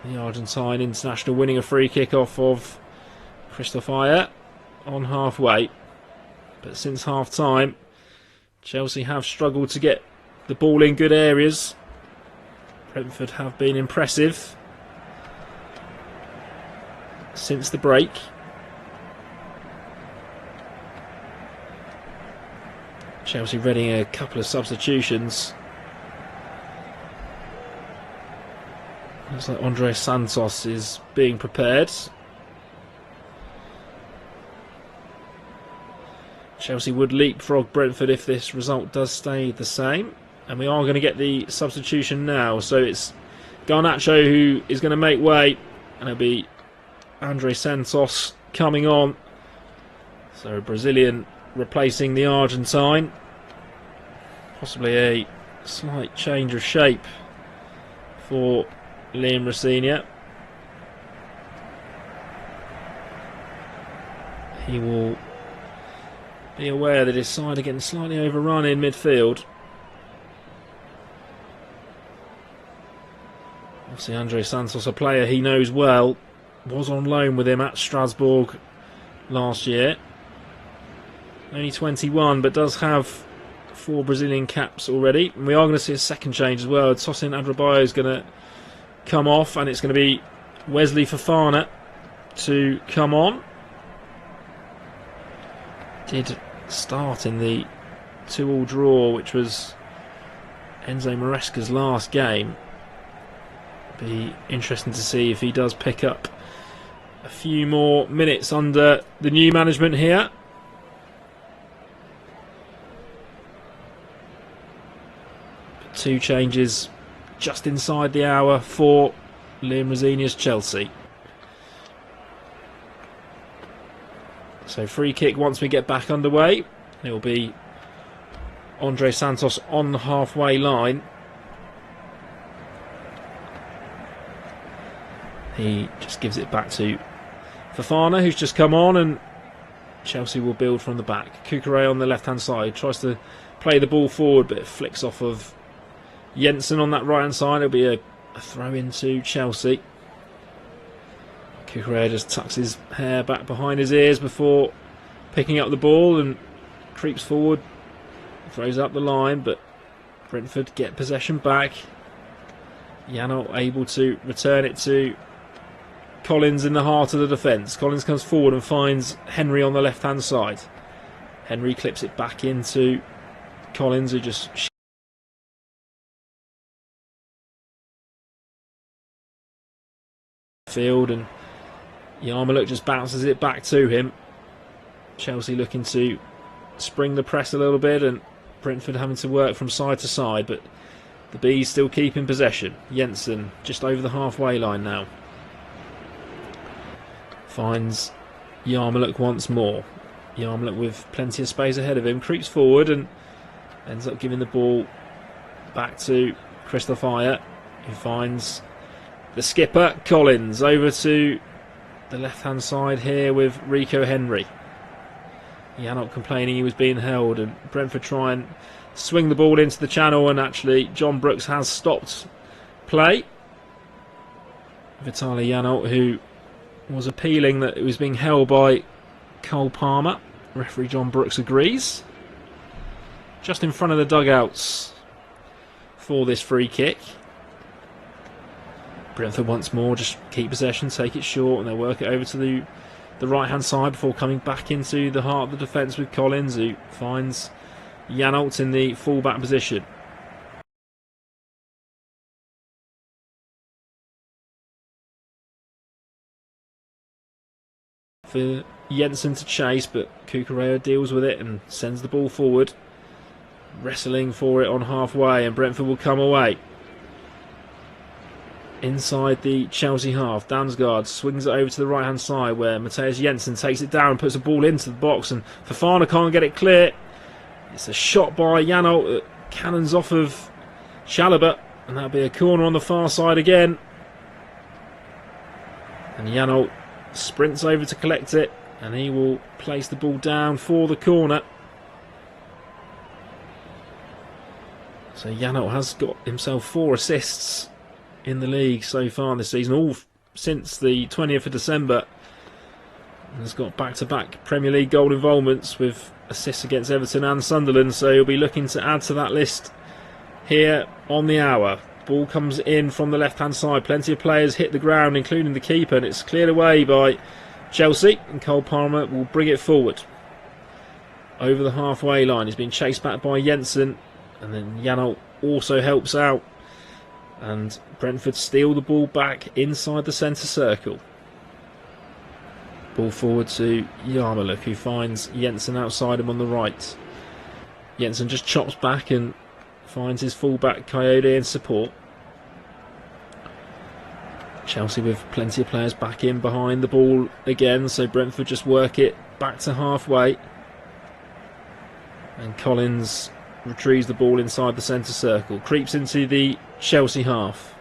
The Argentine international winning a free kick off of Christoph Ayer on halfway. But since half time, Chelsea have struggled to get the ball in good areas. Brentford have been impressive since the break. Chelsea readying a couple of substitutions. Looks like Andres Santos is being prepared. Chelsea would leapfrog Brentford if this result does stay the same. And we are going to get the substitution now. So it's Garnacho who is going to make way. And it'll be Andres Santos coming on. So a Brazilian replacing the Argentine. Possibly a slight change of shape for Liam Rosenior. He will be aware that his side are getting slightly overrun in midfield. Obviously Andres Santos, a player he knows well, was on loan with him at Strasbourg last year. Only 21, but does have 4 Brazilian caps already. And we are going to see a second change as well. Tosin Adrabayo is going to come off, and it's going to be Wesley Fofana to come on. Did start in the 2-2 draw, which was Enzo Maresca's last game. Be interesting to see if he does pick up a few more minutes under the new management here. But 2 changes just inside the hour for Liam Rosenior's Chelsea. So free kick once we get back underway. It will be Andres Santos on the halfway line. He just gives it back to Fofana, who's just come on, and Chelsea will build from the back. Cucurella on the left-hand side tries to play the ball forward, but it flicks off of Jensen on that right-hand side. It'll be a throw into Chelsea. Cucurella just tucks his hair back behind his ears before picking up the ball and creeps forward, throws up the line, but Brentford get possession back. Janelt able to return it to Collins in the heart of the defence. Collins comes forward and finds Henry on the left-hand side. Henry clips it back into Collins, who just field, and Yarmouk just bounces it back to him. Chelsea looking to spring the press a little bit, and Brentford having to work from side to side, but the Bees still keep in possession. Jensen just over the halfway line now. Finds Yarmouk once more. Yarmouk with plenty of space ahead of him creeps forward and ends up giving the ball back to Christoph Ayer, who finds the skipper Collins over to the left-hand side here with Rico Henry. Janelt complaining he was being held, and Brentford try and swing the ball into the channel, and actually John Brooks has stopped play. Vitaly Janelt, who was appealing that it was being held by Cole Palmer. Referee John Brooks agrees. Just in front of the dugouts for this free kick. Brentford once more just keep possession, take it short, and they'll work it over to the right-hand side before coming back into the heart of the defence with Collins, who finds Janelt in the full-back position. For Jensen to chase, but Cucurella deals with it and sends the ball forward. Wrestling for it on halfway, and Brentford will come away. Inside the Chelsea half, Damsgaard swings it over to the right-hand side where Matthias Jensen takes it down and puts the ball into the box, and Fofana can't get it clear. It's a shot by Janelt that cannons off of Chalobah, and that'll be a corner on the far side again. And Janelt sprints over to collect it, and he will place the ball down for the corner. So Janelt has got himself 4 assists in the league so far this season, all since the 20th of December. Has got back-to-back Premier League goal involvements with assists against Everton and Sunderland, so he'll be looking to add to that list here on the hour. Ball comes in from the left-hand side. Plenty of players hit the ground, including the keeper, and it's cleared away by Chelsea, and Cole Palmer will bring it forward over the halfway line. He's been chased back by Jensen, and then Janelt also helps out, and Brentford steal the ball back inside the centre circle. Ball forward to Yarmoliuk, who finds Jensen outside him on the right. Jensen just chops back and finds his fullback Coyote in support. Chelsea with plenty of players back in behind the ball again, so Brentford just work it back to halfway. And Collins retrieves the ball inside the centre circle, creeps into the Chelsea half.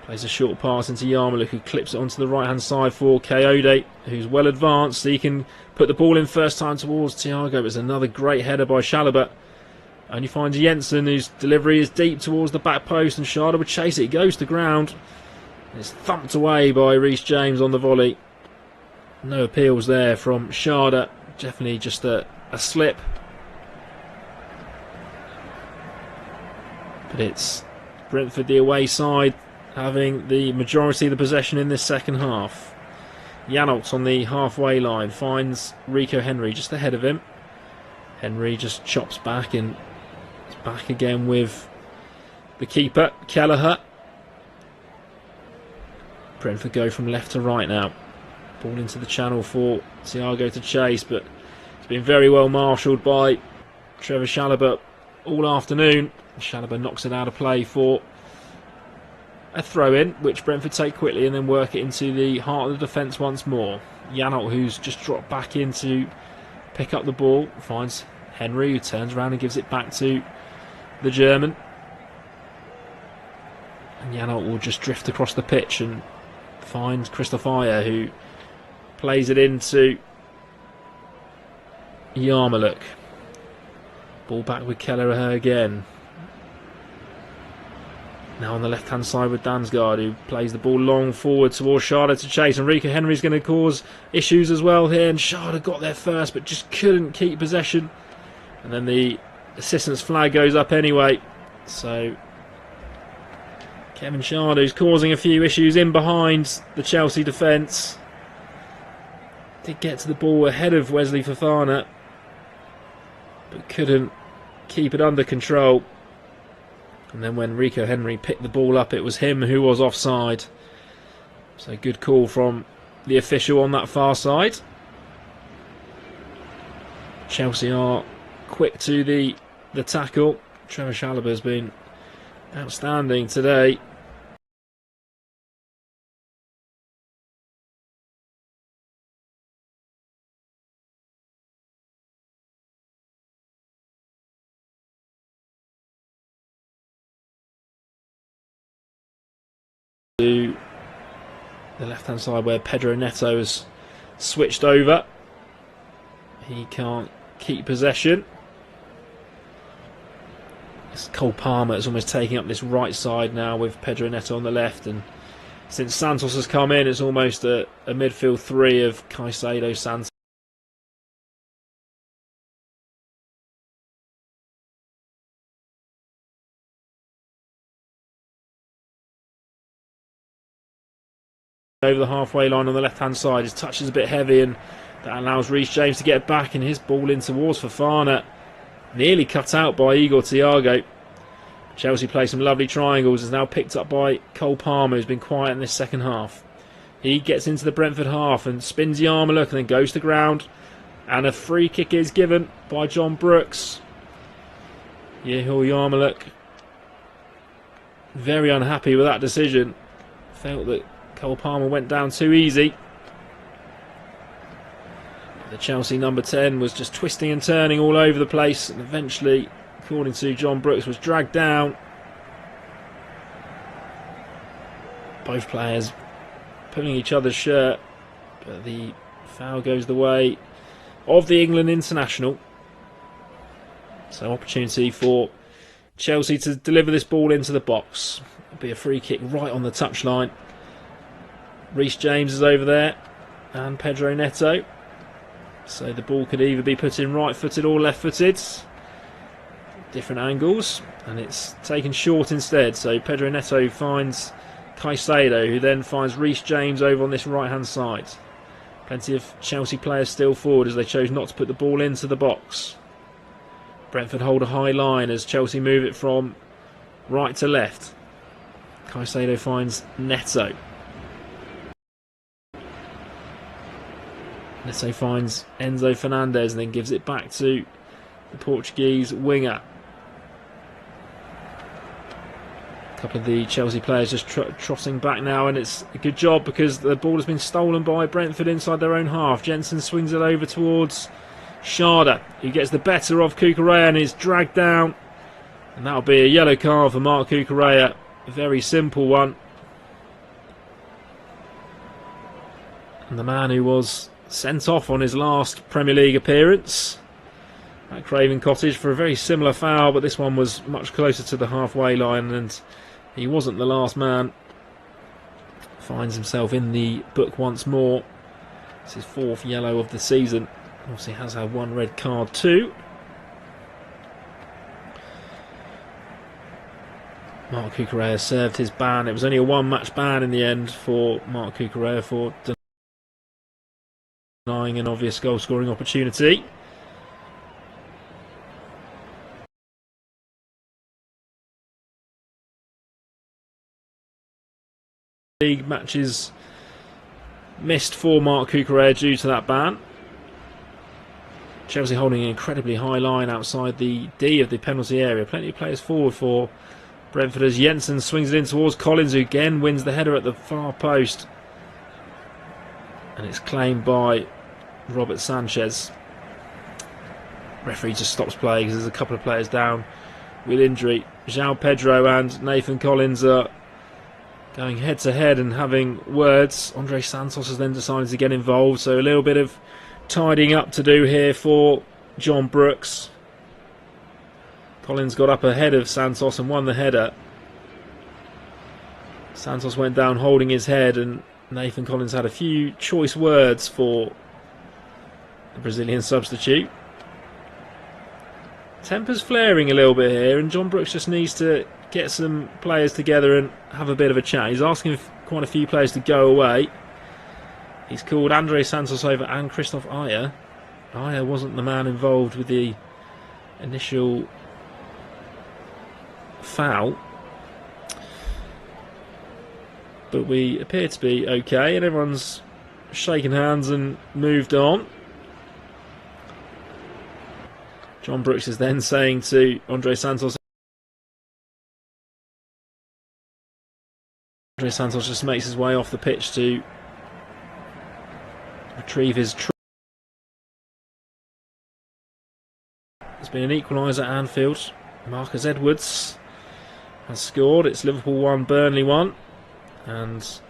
Plays a short pass into Yarmoliuk, who clips it onto the right-hand side for Coyote, who's well advanced. He can put the ball in first time towards Thiago. It's another great header by Chalobah. And he finds Jensen, whose delivery is deep towards the back post, and Schade would chase it. It goes to ground. It's thumped away by Reece James on the volley. No appeals there from Schade. Definitely just a slip. But it's Brentford, the away side, having the majority of the possession in this second half. Janelt on the halfway line finds Rico Henry just ahead of him. Henry just chops back and is back again with the keeper, Kelleher. Brentford go from left to right now. Ball into the channel for Thiago to chase, but it's been very well marshalled by Trevor Chalobah all afternoon. Chalobah knocks it out of play for a throw-in, which Brentford take quickly and then work it into the heart of the defence once more. Janelt, who's just dropped back in to pick up the ball, finds Henry, who turns around and gives it back to the German. And Janelt will just drift across the pitch and find Christoph Ayer, who plays it into Yarmoliuk. Ball back with Kelleher again. Now on the left-hand side with Dansgaard, who plays the ball long forward towards Schade to chase. And Rico Henry's going to cause issues as well here. And Schade got there first, but just couldn't keep possession. And then the assistant's flag goes up anyway. So Kevin Schade, who's causing a few issues in behind the Chelsea defence, did get to the ball ahead of Wesley Fofana, but couldn't keep it under control. And then when Rico Henry picked the ball up, it was him who was offside. So good call from the official on that far side. Chelsea are quick to the tackle. Trevor Chalobah has been outstanding today. To the left-hand side where Pedro Neto has switched over. He can't keep possession. It's Cole Palmer is almost taking up this right side now with Pedro Neto on the left, and since Santos has come in, it's almost a midfield three of Caicedo, Santos. Over the halfway line on the left hand side, his touch is a bit heavy, and that allows Reece James to get back, and his ball in towards Fofana, nearly cut out by Igor Thiago. Chelsea play some lovely triangles, is now picked up by Cole Palmer, who's been quiet in this second half. He gets into the Brentford half and spins Yarmoliuk and then goes to ground, and a free kick is given by John Brooks. Yehiel Yarmoliuk very unhappy with that decision, felt that Cole Palmer went down too easy. The Chelsea number 10 was just twisting and turning all over the place, and eventually, according to John Brooks, was dragged down. Both players pulling each other's shirt, but the foul goes the way of the England international. So opportunity for Chelsea to deliver this ball into the box. It'll be a free kick right on the touchline. Reece James is over there and Pedro Neto. So the ball could either be put in right-footed or left-footed. Different angles, and it's taken short instead. So Pedro Neto finds Caicedo, who then finds Reece James over on this right-hand side. Plenty of Chelsea players still forward as they chose not to put the ball into the box. Brentford hold a high line as Chelsea move it from right to left. Caicedo finds Neto. Neto finds Enzo Fernandez and then gives it back to the Portuguese winger. A couple of the Chelsea players just trotting back now, and it's a good job because the ball has been stolen by Brentford inside their own half. Jensen swings it over towards Sharda, who gets the better of Cucurella and is dragged down, and that'll be a yellow card for Marc Cucurella. A very simple one. And the man who was sent off on his last Premier League appearance at Craven Cottage for a very similar foul, but this one was much closer to the halfway line and he wasn't the last man. Finds himself in the book once more. It's his 4th yellow of the season. Obviously has had 1 red card too. Marc Cucurella served his ban. It was only a 1-match ban in the end for Marc Cucurella for denying an obvious goal scoring opportunity. League matches missed for Marc Cucurella due to that ban. Chelsea holding an incredibly high line outside the D of the penalty area. Plenty of players forward for Brentford as Jensen swings it in towards Collins, who again wins the header at the far post. And it's claimed by Robert Sanchez. Referee just stops play because there's a couple of players down with injury. João Pedro and Nathan Collins are going head to head and having words. Andre Santos has then decided to get involved, so a little bit of tidying up to do here for John Brooks. Collins got up ahead of Santos and won the header. Santos went down holding his head, and Nathan Collins had a few choice words for the Brazilian substitute. Tempers flaring a little bit here, and John Brooks just needs to get some players together and have a bit of a chat. He's asking quite a few players to go away. He's called Andre Santos over and Christoph Ayer. Ayer wasn't the man involved with the initial foul, but we appear to be okay, and everyone's shaken hands and moved on. John Brooks is then saying to Andre Santos, Andre Santos just makes his way off the pitch to retrieve his There's been an equaliser at Anfield. Marcus Edwards has scored. It's Liverpool 1, Burnley 1, and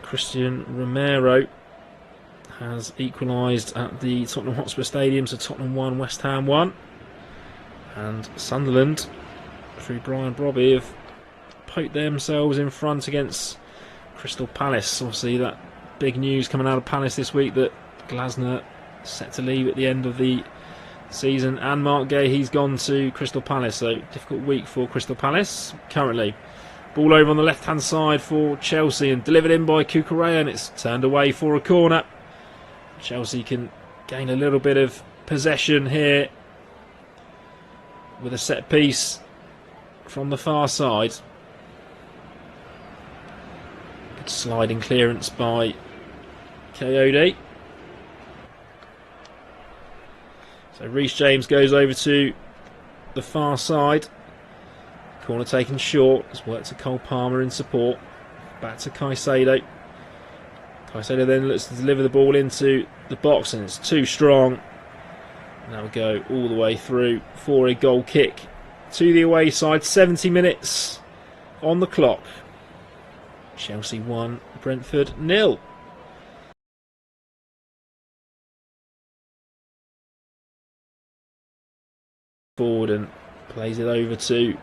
Christian Romero has equalised at the Tottenham Hotspur Stadium, so Tottenham 1, West Ham 1, and Sunderland through Brian Brobby have poked themselves in front against Crystal Palace. Obviously that big news coming out of Palace this week that Glasner set to leave at the end of the season, and Mark Gahey's gone to Crystal Palace, so difficult week for Crystal Palace currently. Ball over on the left hand side for Chelsea and delivered in by Cucurella, and it's turned away for a corner. Chelsea can gain a little bit of possession here with a set piece from the far side. Good sliding clearance by Coyote. So Reece James goes over to the far side. Corner taken short. It's worked to Cole Palmer in support. Back to Caicedo. Caicedo then looks to deliver the ball into the box, and it's too strong. And that'll go all the way through for a goal kick to the away side. 70 minutes on the clock. Chelsea 1, Brentford 0. Forward and Plays it over to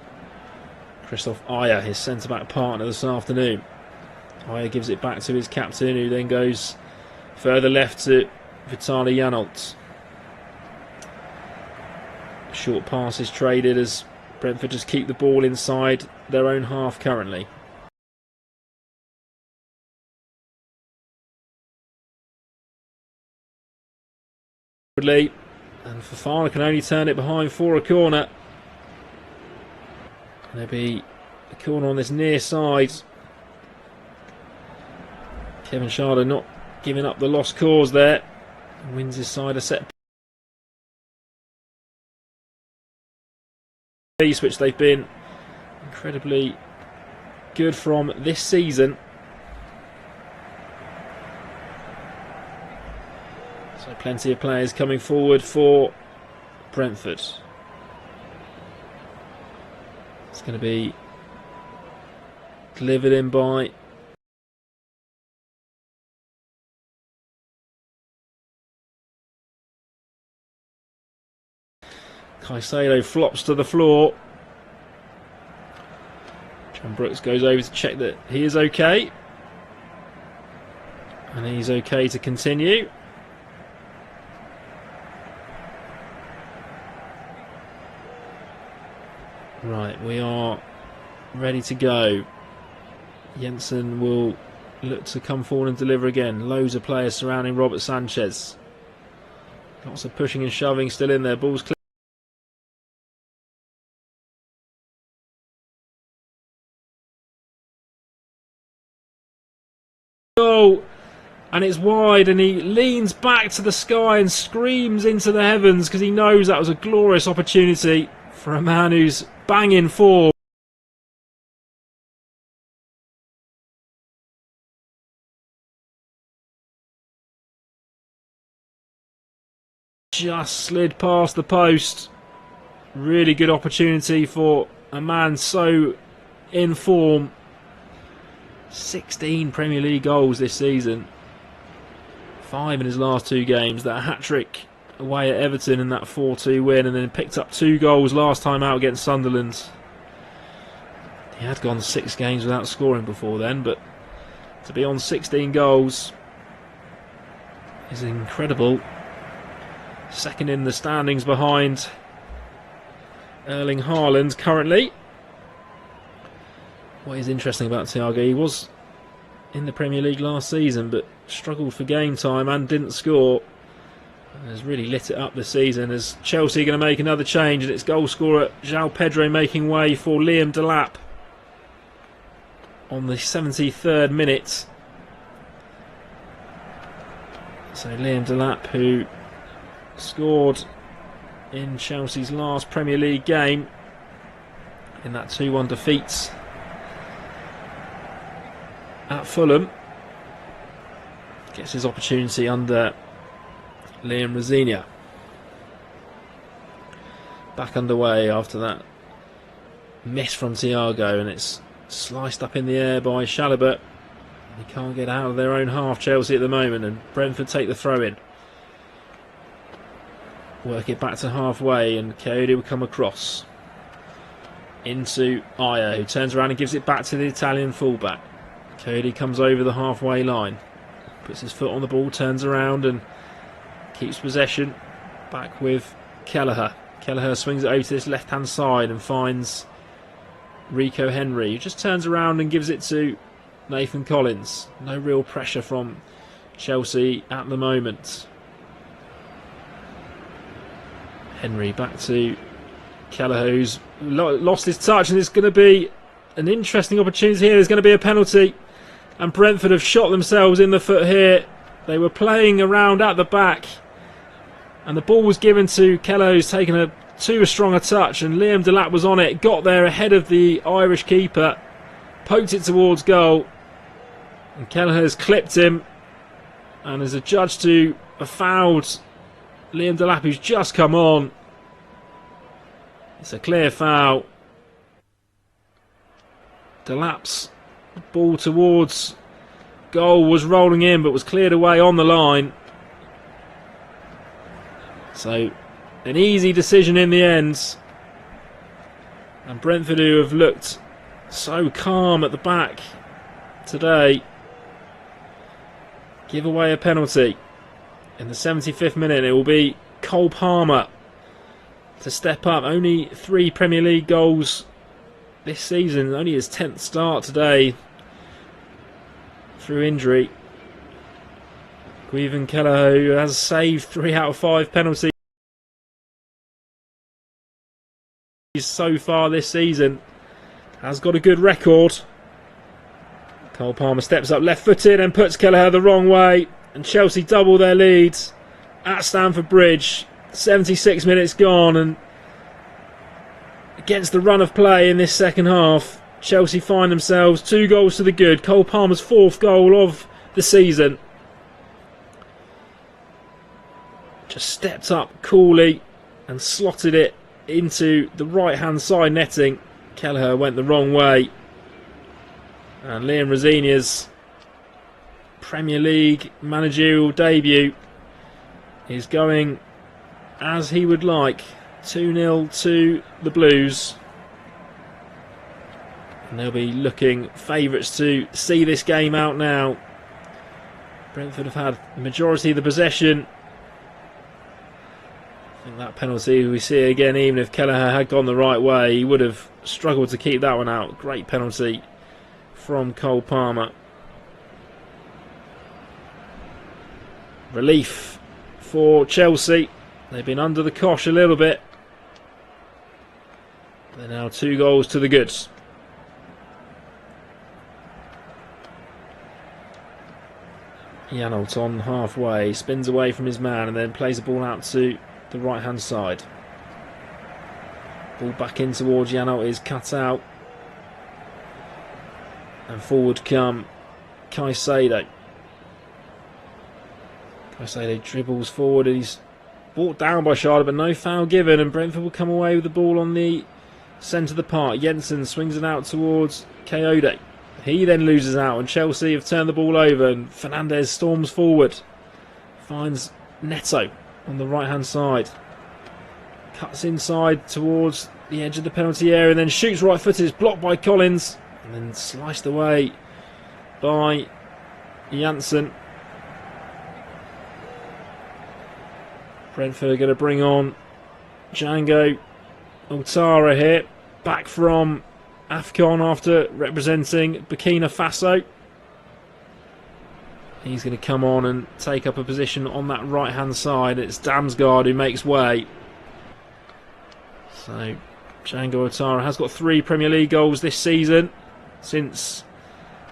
Christoph Ayer, his centre-back partner this afternoon. Ayer gives it back to his captain, who then goes further left to Vitaly Janelt. Short pass is traded as Brentford just keep the ball inside their own half currently. And Fofana can only turn it behind for a corner. There'll be a corner on this near side. Kevin Schade not giving up the lost cause there. Wins his side a set piece, which they've been incredibly good from this season. So plenty of players coming forward for Brentford. It's going to be delivered in by Caicedo, flops to the floor. John Brooks goes over to check that he is okay. And he's okay to continue. Right, we are ready to go. Jensen will look to come forward and deliver again. Loads of players surrounding Robert Sanchez. Lots of pushing and shoving still in there. Ball's clear. Goal, and it's wide, and he leans back to the sky and screams into the heavens because he knows that was a glorious opportunity for a man who's banging form. Just slid past the post. Really good opportunity for a man so in form. 16 Premier League goals this season. 5 in his last 2 games. That hat-trick away at Everton in that 4-2 win, and then picked up 2 goals last time out against Sunderland. He had gone 6 games without scoring before then, but to be on 16 goals is incredible. Second in the standings behind Erling Haaland currently. What is interesting about Thiago, he was in the Premier League last season but struggled for game time and didn't score. And has really lit it up this season as Chelsea are going to make another change, and it's goal scorer João Pedro making way for Liam Delap on the 73rd minute. So Liam Delap, who scored in Chelsea's last Premier League game in that 2-1 defeat at Fulham, gets his opportunity under Liam Rosenior. Back underway after that miss from Thiago, and it's sliced up in the air by Chalobah. They can't get out of their own half, Chelsea, at the moment, and Brentford take the throw in. Work it back to halfway, and Coyote will come across into Ayer, who turns around and gives it back to the Italian fullback. Coyote comes over the halfway line, puts his foot on the ball, turns around and keeps possession. Back with Kelleher. Kelleher swings it over to this left-hand side and finds Rico Henry, who just turns around and gives it to Nathan Collins. No real pressure from Chelsea at the moment. Henry back to Kelleher, who's lost his touch, and it's going to be an interesting opportunity here. There's going to be a penalty, and Brentford have shot themselves in the foot here. They were playing around at the back, and the ball was given to Kelleher, who's taken too strong a touch, and Liam Delap was on it, got there ahead of the Irish keeper, poked it towards goal, and Kelleher's clipped him, and is adjudged to have fouled Liam Delap, who's just come on. It's a clear foul. Delap's ball towards goal was rolling in, but was cleared away on the line. So an easy decision in the end. And Brentford, who have looked so calm at the back today, give away a penalty. In the 75th minute, it will be Cole Palmer to step up. Only 3 Premier League goals this season, only his 10th start today through injury. Guivan Kelleher, who has saved 3 out of 5 penalties so far this season, has got a good record. Cole Palmer steps up left-footed and puts Kelleher the wrong way, and Chelsea double their leads at Stamford Bridge. 76 minutes gone, and against the run of play in this second half, Chelsea find themselves 2 goals to the good. Cole Palmer's 4th goal of the season. Just stepped up coolly and slotted it into the right hand side netting. Kelleher went the wrong way, and Liam Rosenior's Premier League managerial debut is going as he would like. 2-0 to the Blues, and they'll be looking favourites to see this game out now. Brentford have had the majority of the possession. I think that penalty we see again, even if Kelleher had gone the right way, he would have struggled to keep that one out. Great penalty from Cole Palmer. Relief for Chelsea. They've been under the cosh a little bit. They're now 2 goals to the good. Janelt on halfway, spins away from his man and then plays the ball out to the right hand side. Ball back in towards Janelt, is cut out, and forward come Caicedo. Caicedo dribbles forward and he's brought down by Schade, but no foul given, and Brentford will come away with the ball on the centre of the park. Jensen swings it out towards Kayode. He then loses out, and Chelsea have turned the ball over, and Fernandes storms forward, finds Neto on the right hand side, cuts inside towards the edge of the penalty area and then shoots right footed. It's blocked by Collins and then sliced away by Janssen. Brentford are going to bring on Django Ouattara here, back from AFCON after representing Burkina Faso. He's going to come on and take up a position on that right hand side. It's Damsgaard who makes way. So Django Ouattara has got 3 Premier League goals this season since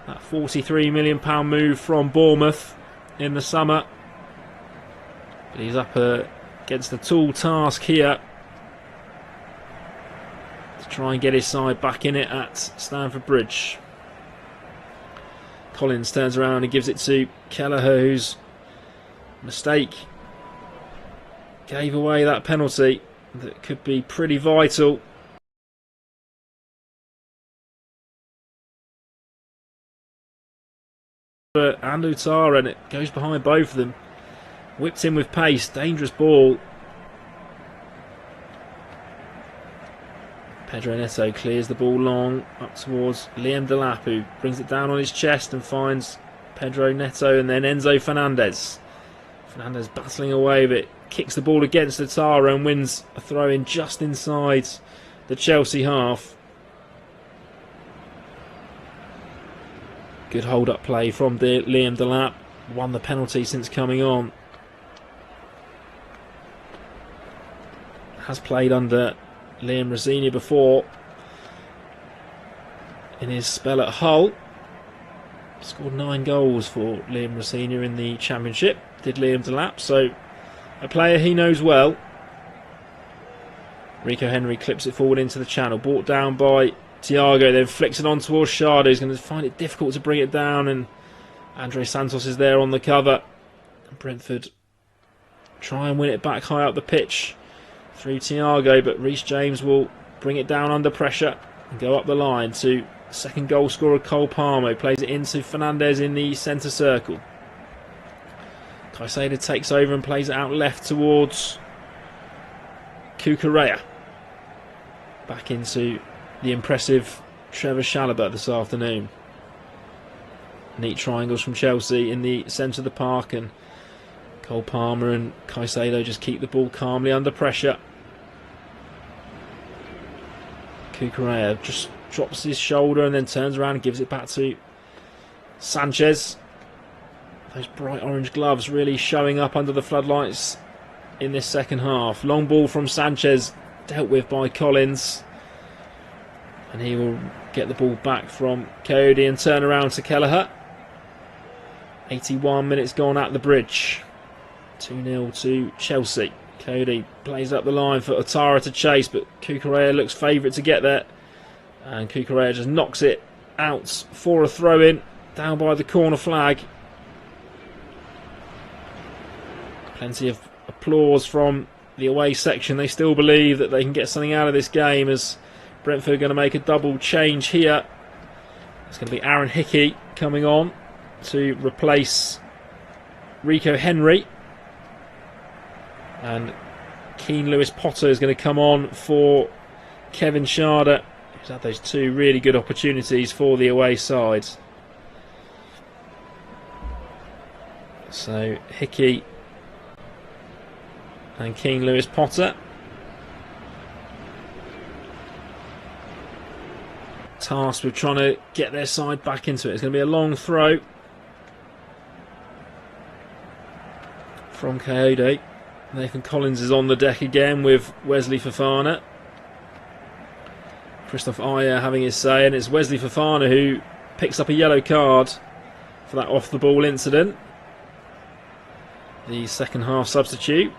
that £43 million move from Bournemouth in the summer. But he's up against a tall task here to try and get his side back in it at Stamford Bridge. Collins turns around and gives it to Kelleher, whose mistake gave away that penalty that could be pretty vital. And Ouattara, and it goes behind both of them. Whipped in with pace, dangerous ball. Pedro Neto clears the ball long up towards Liam Delap, who brings it down on his chest and finds Pedro Neto, and then Enzo Fernandez. Fernandez battling away with it, kicks the ball against Ouattara and wins a throw-in just inside the Chelsea half. Good hold-up play from Liam Delap. Won the penalty since coming on. Has played under Liam Rosenior before in his spell at Hull. Scored 9 goals for Liam Rosenior in the Championship, did Liam Delap, so a player he knows well. Rico Henry clips it forward into the channel, brought down by Thiago, then flicks it on towards Schade, who's going to find it difficult to bring it down, and Andre Santos is there on the cover. And Brentford try and win it back high up the pitch through Thiago, but Reece James will bring it down under pressure and go up the line to second goal scorer Cole Palmer, plays it into Fernandes in the centre circle. Caicedo takes over and plays it out left towards Cucurella. Back into the impressive Trevor Chalobah this afternoon. Neat triangles from Chelsea in the centre of the park, and Cole Palmer and Caicedo just keep the ball calmly under pressure. Cucurella just drops his shoulder and then turns around and gives it back to Sanchez. Those bright orange gloves really showing up under the floodlights in this second half. Long ball from Sanchez, dealt with by Collins, and he will get the ball back from Cody and turn around to Kelleher. 81 minutes gone at the bridge. 2-0 to Chelsea. Cody plays up the line for Otara to chase, but Cucurella looks favourite to get there, and Cucurella just knocks it out for a throw-in down by the corner flag. Plenty of applause from the away section. They still believe that they can get something out of this game, as Brentford are going to make a double change here. It's going to be Aaron Hickey coming on to replace Rico Henry, and Keane Lewis Potter is going to come on for Kevin Schade, who's had those two really good opportunities for the away side. So Hickey and Keane Lewis Potter. Tasked with trying to get their side back into it. It's going to be a long throw from Coyote. Nathan Collins is on the deck again with Wesley Fofana. Christoph Ayer having his say, and it's Wesley Fofana who picks up a yellow card for that off the ball incident. The second half substitute.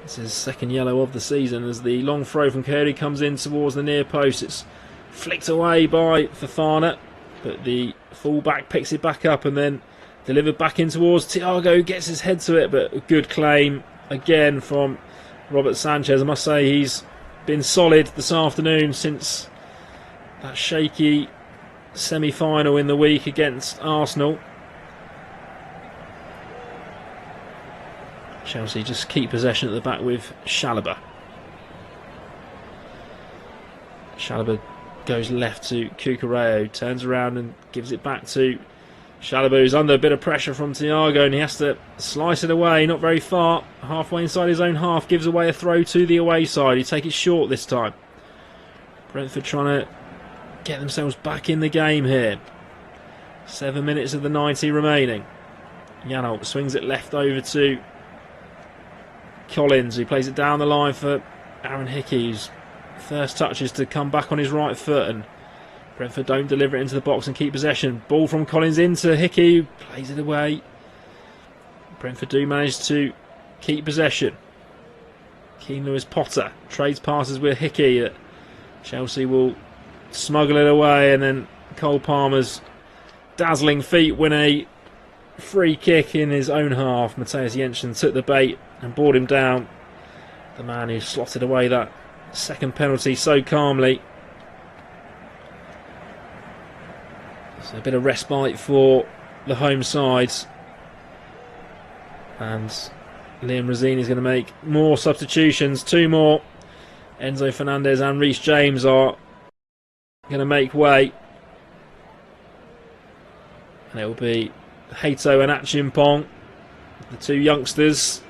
It's his second yellow of the season, as the long throw from Coyote comes in towards the near post. It's flicked away by Fofana, but the fullback picks it back up and then delivered back in towards Thiago, gets his head to it, but a good claim again from Robert Sanchez. I must say he's been solid this afternoon since that shaky semi-final in the week against Arsenal. Chelsea just keep possession at the back with Chalobah. Chalobah goes left to Cucurella, turns around and gives it back to Chalobah, who's under a bit of pressure from Thiago, and he has to slice it away, not very far, halfway inside his own half, gives away a throw to the away side. He take it short this time. Brentford trying to get themselves back in the game here. 7 minutes of the 90 remaining. Janelt swings it left over to Collins, who plays it down the line for Aaron Hickey, whose first touch is to come back on his right foot, and Brentford don't deliver it into the box and keep possession. Ball from Collins into Hickey, who plays it away. Brentford do manage to keep possession. Keane Lewis Potter trades passes with Hickey. Chelsea will smuggle it away, and then Cole Palmer's dazzling feet win a free kick in his own half. Matthias Jensen took the bait and brought him down. The man who slotted away that second penalty so calmly. So a bit of respite for the home sides, and Liam Rosenior is going to make more substitutions. Two more. Enzo Fernandez and Reece James are going to make way, and it will be Hato and Achimpong, the two youngsters,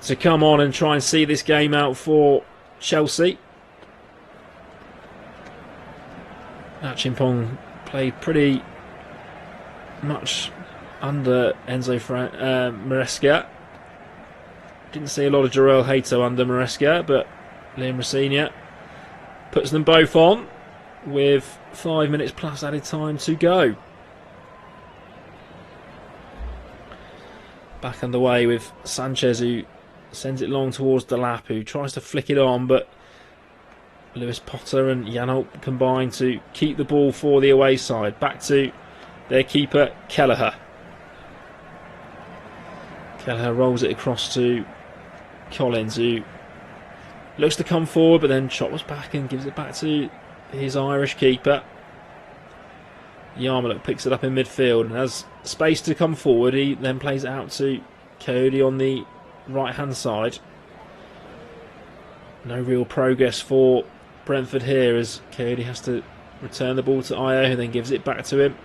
to come on and try and see this game out for Chelsea. Achimpong played pretty much under Enzo Maresca. Didn't see a lot of Jarrell Hato under Maresca, but Liam Rosenior puts them both on with 5 minutes plus added time to go. Back underway with Sanchez, who sends it long towards Delap, who tries to flick it on, but Lewis Potter and Janelt combine to keep the ball for the away side. Back to their keeper, Kelleher. Kelleher rolls it across to Collins, who looks to come forward, but then chops back and gives it back to his Irish keeper. Yarmoliuk picks it up in midfield and has space to come forward. He then plays it out to Cody on the right hand side. No real progress for Brentford here as Coyote has to return the ball to Ayer, who then gives it back to him.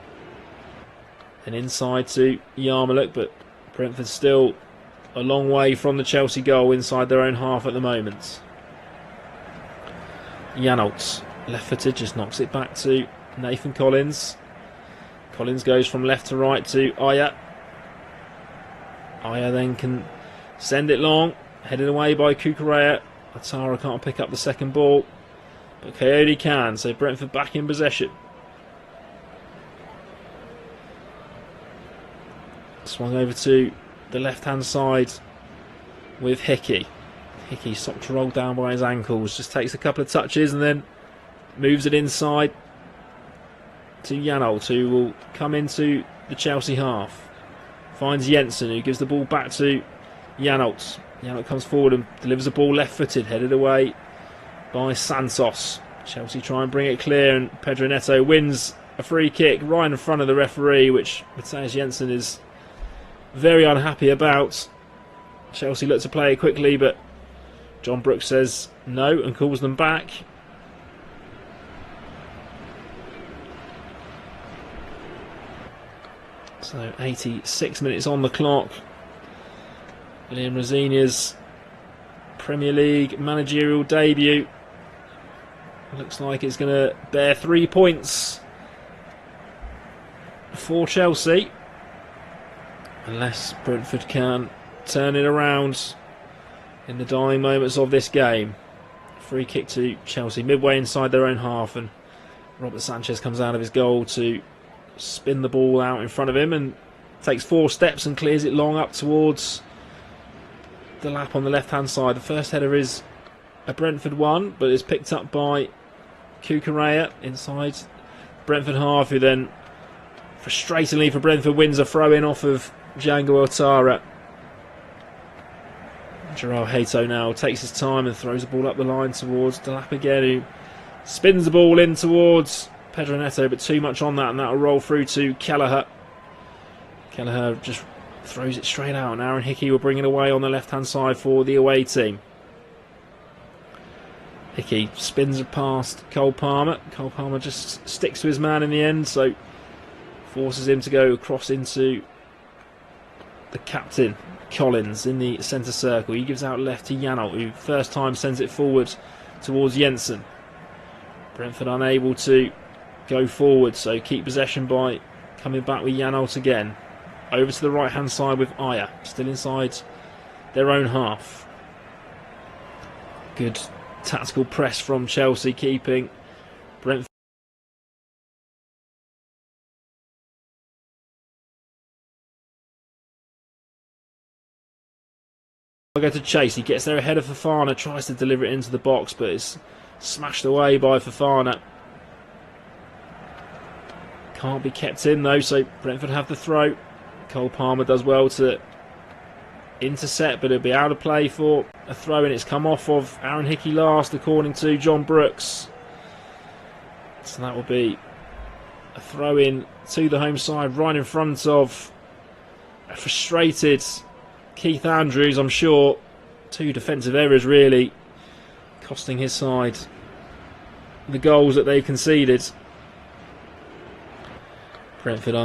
And inside to Yarmoliuk, but Brentford still a long way from the Chelsea goal inside their own half at the moment. Janelt, left-footed, just knocks it back to Nathan Collins. Collins goes from left to right to Ayer. Ayer then can send it long, headed away by Cucurella. Ouattara can't pick up the second ball, but Coyote can, so Brentford back in possession. Swung over to the left-hand side with Hickey. Hickey stopped to roll down by his ankles, just takes a couple of touches and then moves it inside to Janelt, who will come into the Chelsea half. Finds Jensen, who gives the ball back to Janelt. Janelt comes forward and delivers a ball left-footed, headed away by Santos. Chelsea try and bring it clear, and Pedro Neto wins a free kick right in front of the referee, which Matthias Jensen is very unhappy about. Chelsea look to play it quickly, but John Brooks says no and calls them back. So 86 minutes on the clock. Liam Rosenior's Premier League managerial debut looks like it's going to bear 3 points for Chelsea, unless Brentford can turn it around in the dying moments of this game. Free kick to Chelsea midway inside their own half, and Robert Sanchez comes out of his goal to spin the ball out in front of him and takes 4 steps and clears it long up towards the lap on the left hand side. The first header is a Brentford one, but is picked up by Cucurella inside Brentford half, who then frustratingly for Brentford wins a throw in off of Django Ouattara. Gerard Hato now takes his time and throws the ball up the line towards Delap again, who spins the ball in towards Pedro Neto, but too much on that, and that'll roll through to Kelleher. Kelleher just throws it straight out, and Aaron Hickey will bring it away on the left hand side for the away team. Hickey spins it past Cole Palmer. Cole Palmer just sticks to his man in the end, so forces him to go across into the captain Collins in the centre circle. He gives out left to Janelt, who first time sends it forward towards Jensen. Brentford unable to go forward, so keep possession by coming back with Janelt again. Over to the right hand side with Ayer, still inside their own half. Good tactical press from Chelsea, keeping Brentford. I go to Chase, he gets there ahead of Fofana, tries to deliver it into the box, but it's smashed away by Fofana. Can't be kept in though, so Brentford have the throw. Cole Palmer does well to intercept, but it'll be out of play for a throw, and it's come off of Aaron Hickey last, according to John Brooks. So that will be a throw in to the home side, right in front of a frustrated Keith Andrews, I'm sure. 2 defensive errors really costing his side the goals that they conceded. Brentford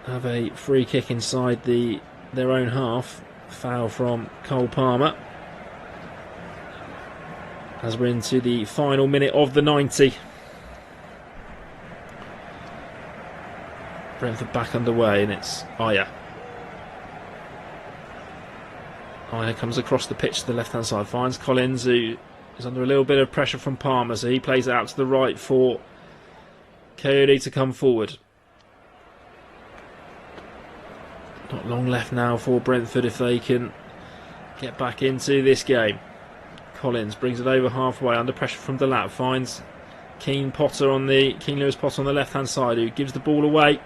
have a free kick inside their own half. Foul from Cole Palmer as we're into the final minute of the 90. Brentford back underway, and it's Ayer. Ayer comes across the pitch to the left hand side, finds Collins, who is under a little bit of pressure from Palmer, so he plays it out to the right for Coyote to come forward. Not long left now for Brentford if they can get back into this game. Collins brings it over halfway under pressure from Delap, finds Keane Lewis Potter on the left hand side, who gives the ball away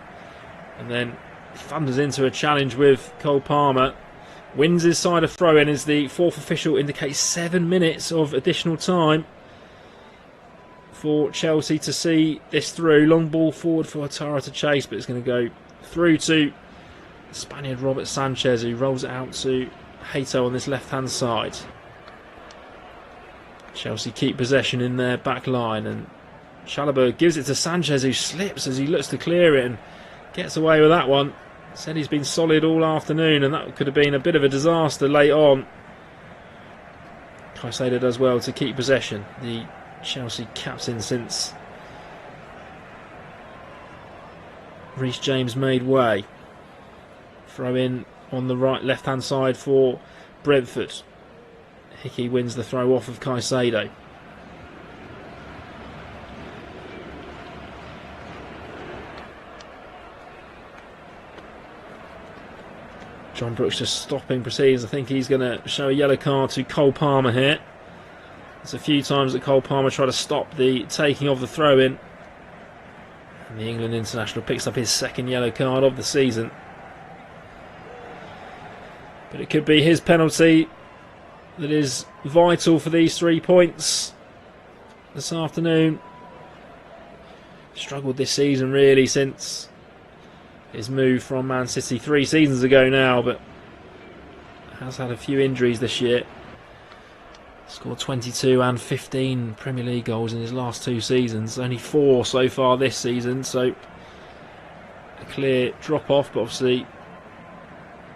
and then thunders into a challenge with Cole Palmer. Wins his side a throw in as the 4th official indicates 7 minutes of additional time for Chelsea to see this through. Long ball forward for Ouattara to chase, but it's going to go through to Spaniard Robert Sanchez, who rolls it out to Hato on this left-hand side. Chelsea keep possession in their back line, and Chalobah gives it to Sanchez, who slips as he looks to clear it and gets away with that one. Said he's been solid all afternoon, and that could have been a bit of a disaster late on. Caicedo does well to keep possession, the Chelsea captain since Reece James made way. Throw in on the left-hand side for Brentford. Hickey wins the throw off of Caicedo. John Brooks just stopping proceedings. I think he's going to show a yellow card to Cole Palmer here. There's a few times that Cole Palmer tried to stop the taking of the throw-in. And the England international picks up his second yellow card of the season. But it could be his penalty that is vital for these 3 points this afternoon. Struggled this season really since his move from Man City 3 seasons ago now, but has had a few injuries this year. Scored 22 and 15 Premier League goals in his last 2 seasons, only 4 so far this season, so a clear drop off, but obviously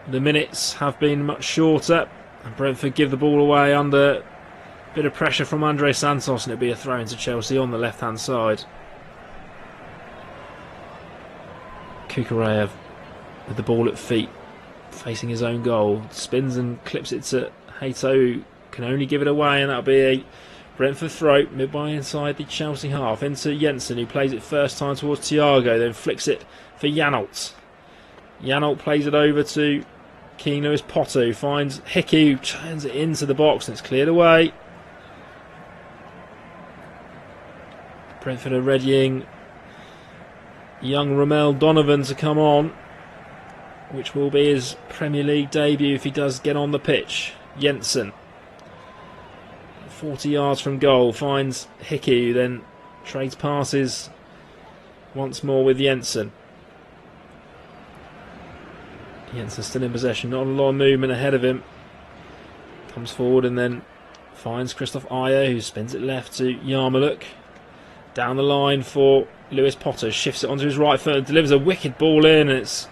the minutes have been much shorter. And Brentford give the ball away under a bit of pressure from Andre Santos, and it'll be a throw into Chelsea on the left-hand side. Kukureyev with the ball at feet, facing his own goal. Spins and clips it to Hato, who can only give it away, and that'll be a Brentford throw mid-by inside the Chelsea half into Jensen, who plays it first time towards Thiago, then flicks it for Janelt. Janelt plays it over to King Lewis Potter, who finds Hickey, who turns it into the box, and it's cleared away. Brentford are readying young Ramel Donovan to come on, which will be his Premier League debut if he does get on the pitch. Jensen, 40 yards from goal, finds Hickey, who then trades passes once more with Jensen. Jensen still in possession, not a lot of movement ahead of him. Comes forward and then finds Christoph Ayer, who spins it left to Yarmuluk. Down the line for Lewis Potter, shifts it onto his right foot and delivers a wicked ball in, and it's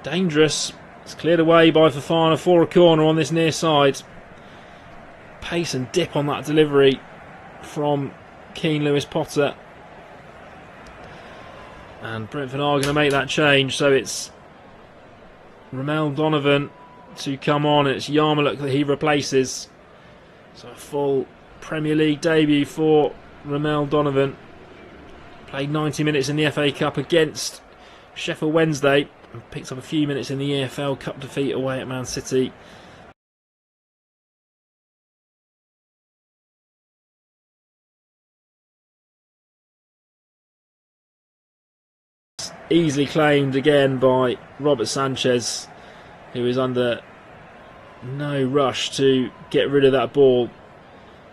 dangerous. It's cleared away by Fofana for a corner on this near side. Pace and dip on that delivery from Keane Lewis Potter. And Brentford are going to make that change, so it's Ramel Donovan to come on. It's Yarmuluk that he replaces. So a full Premier League debut for Ramel Donovan. Played 90 minutes in the FA Cup against Sheffield Wednesday and picked up a few minutes in the EFL Cup defeat away at Man City. Easily claimed again by Robert Sanchez, who is under no rush to get rid of that ball.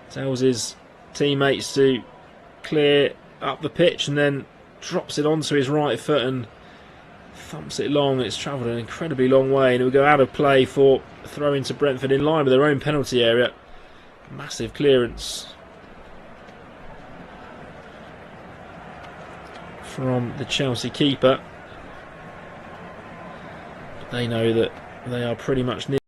Tells his teammates to clear up the pitch and then drops it onto his right foot and thumps it long. It's travelled an incredibly long way, and it will go out of play for a throw into Brentford in line with their own penalty area. Massive clearance from the Chelsea keeper. They know that they are pretty much near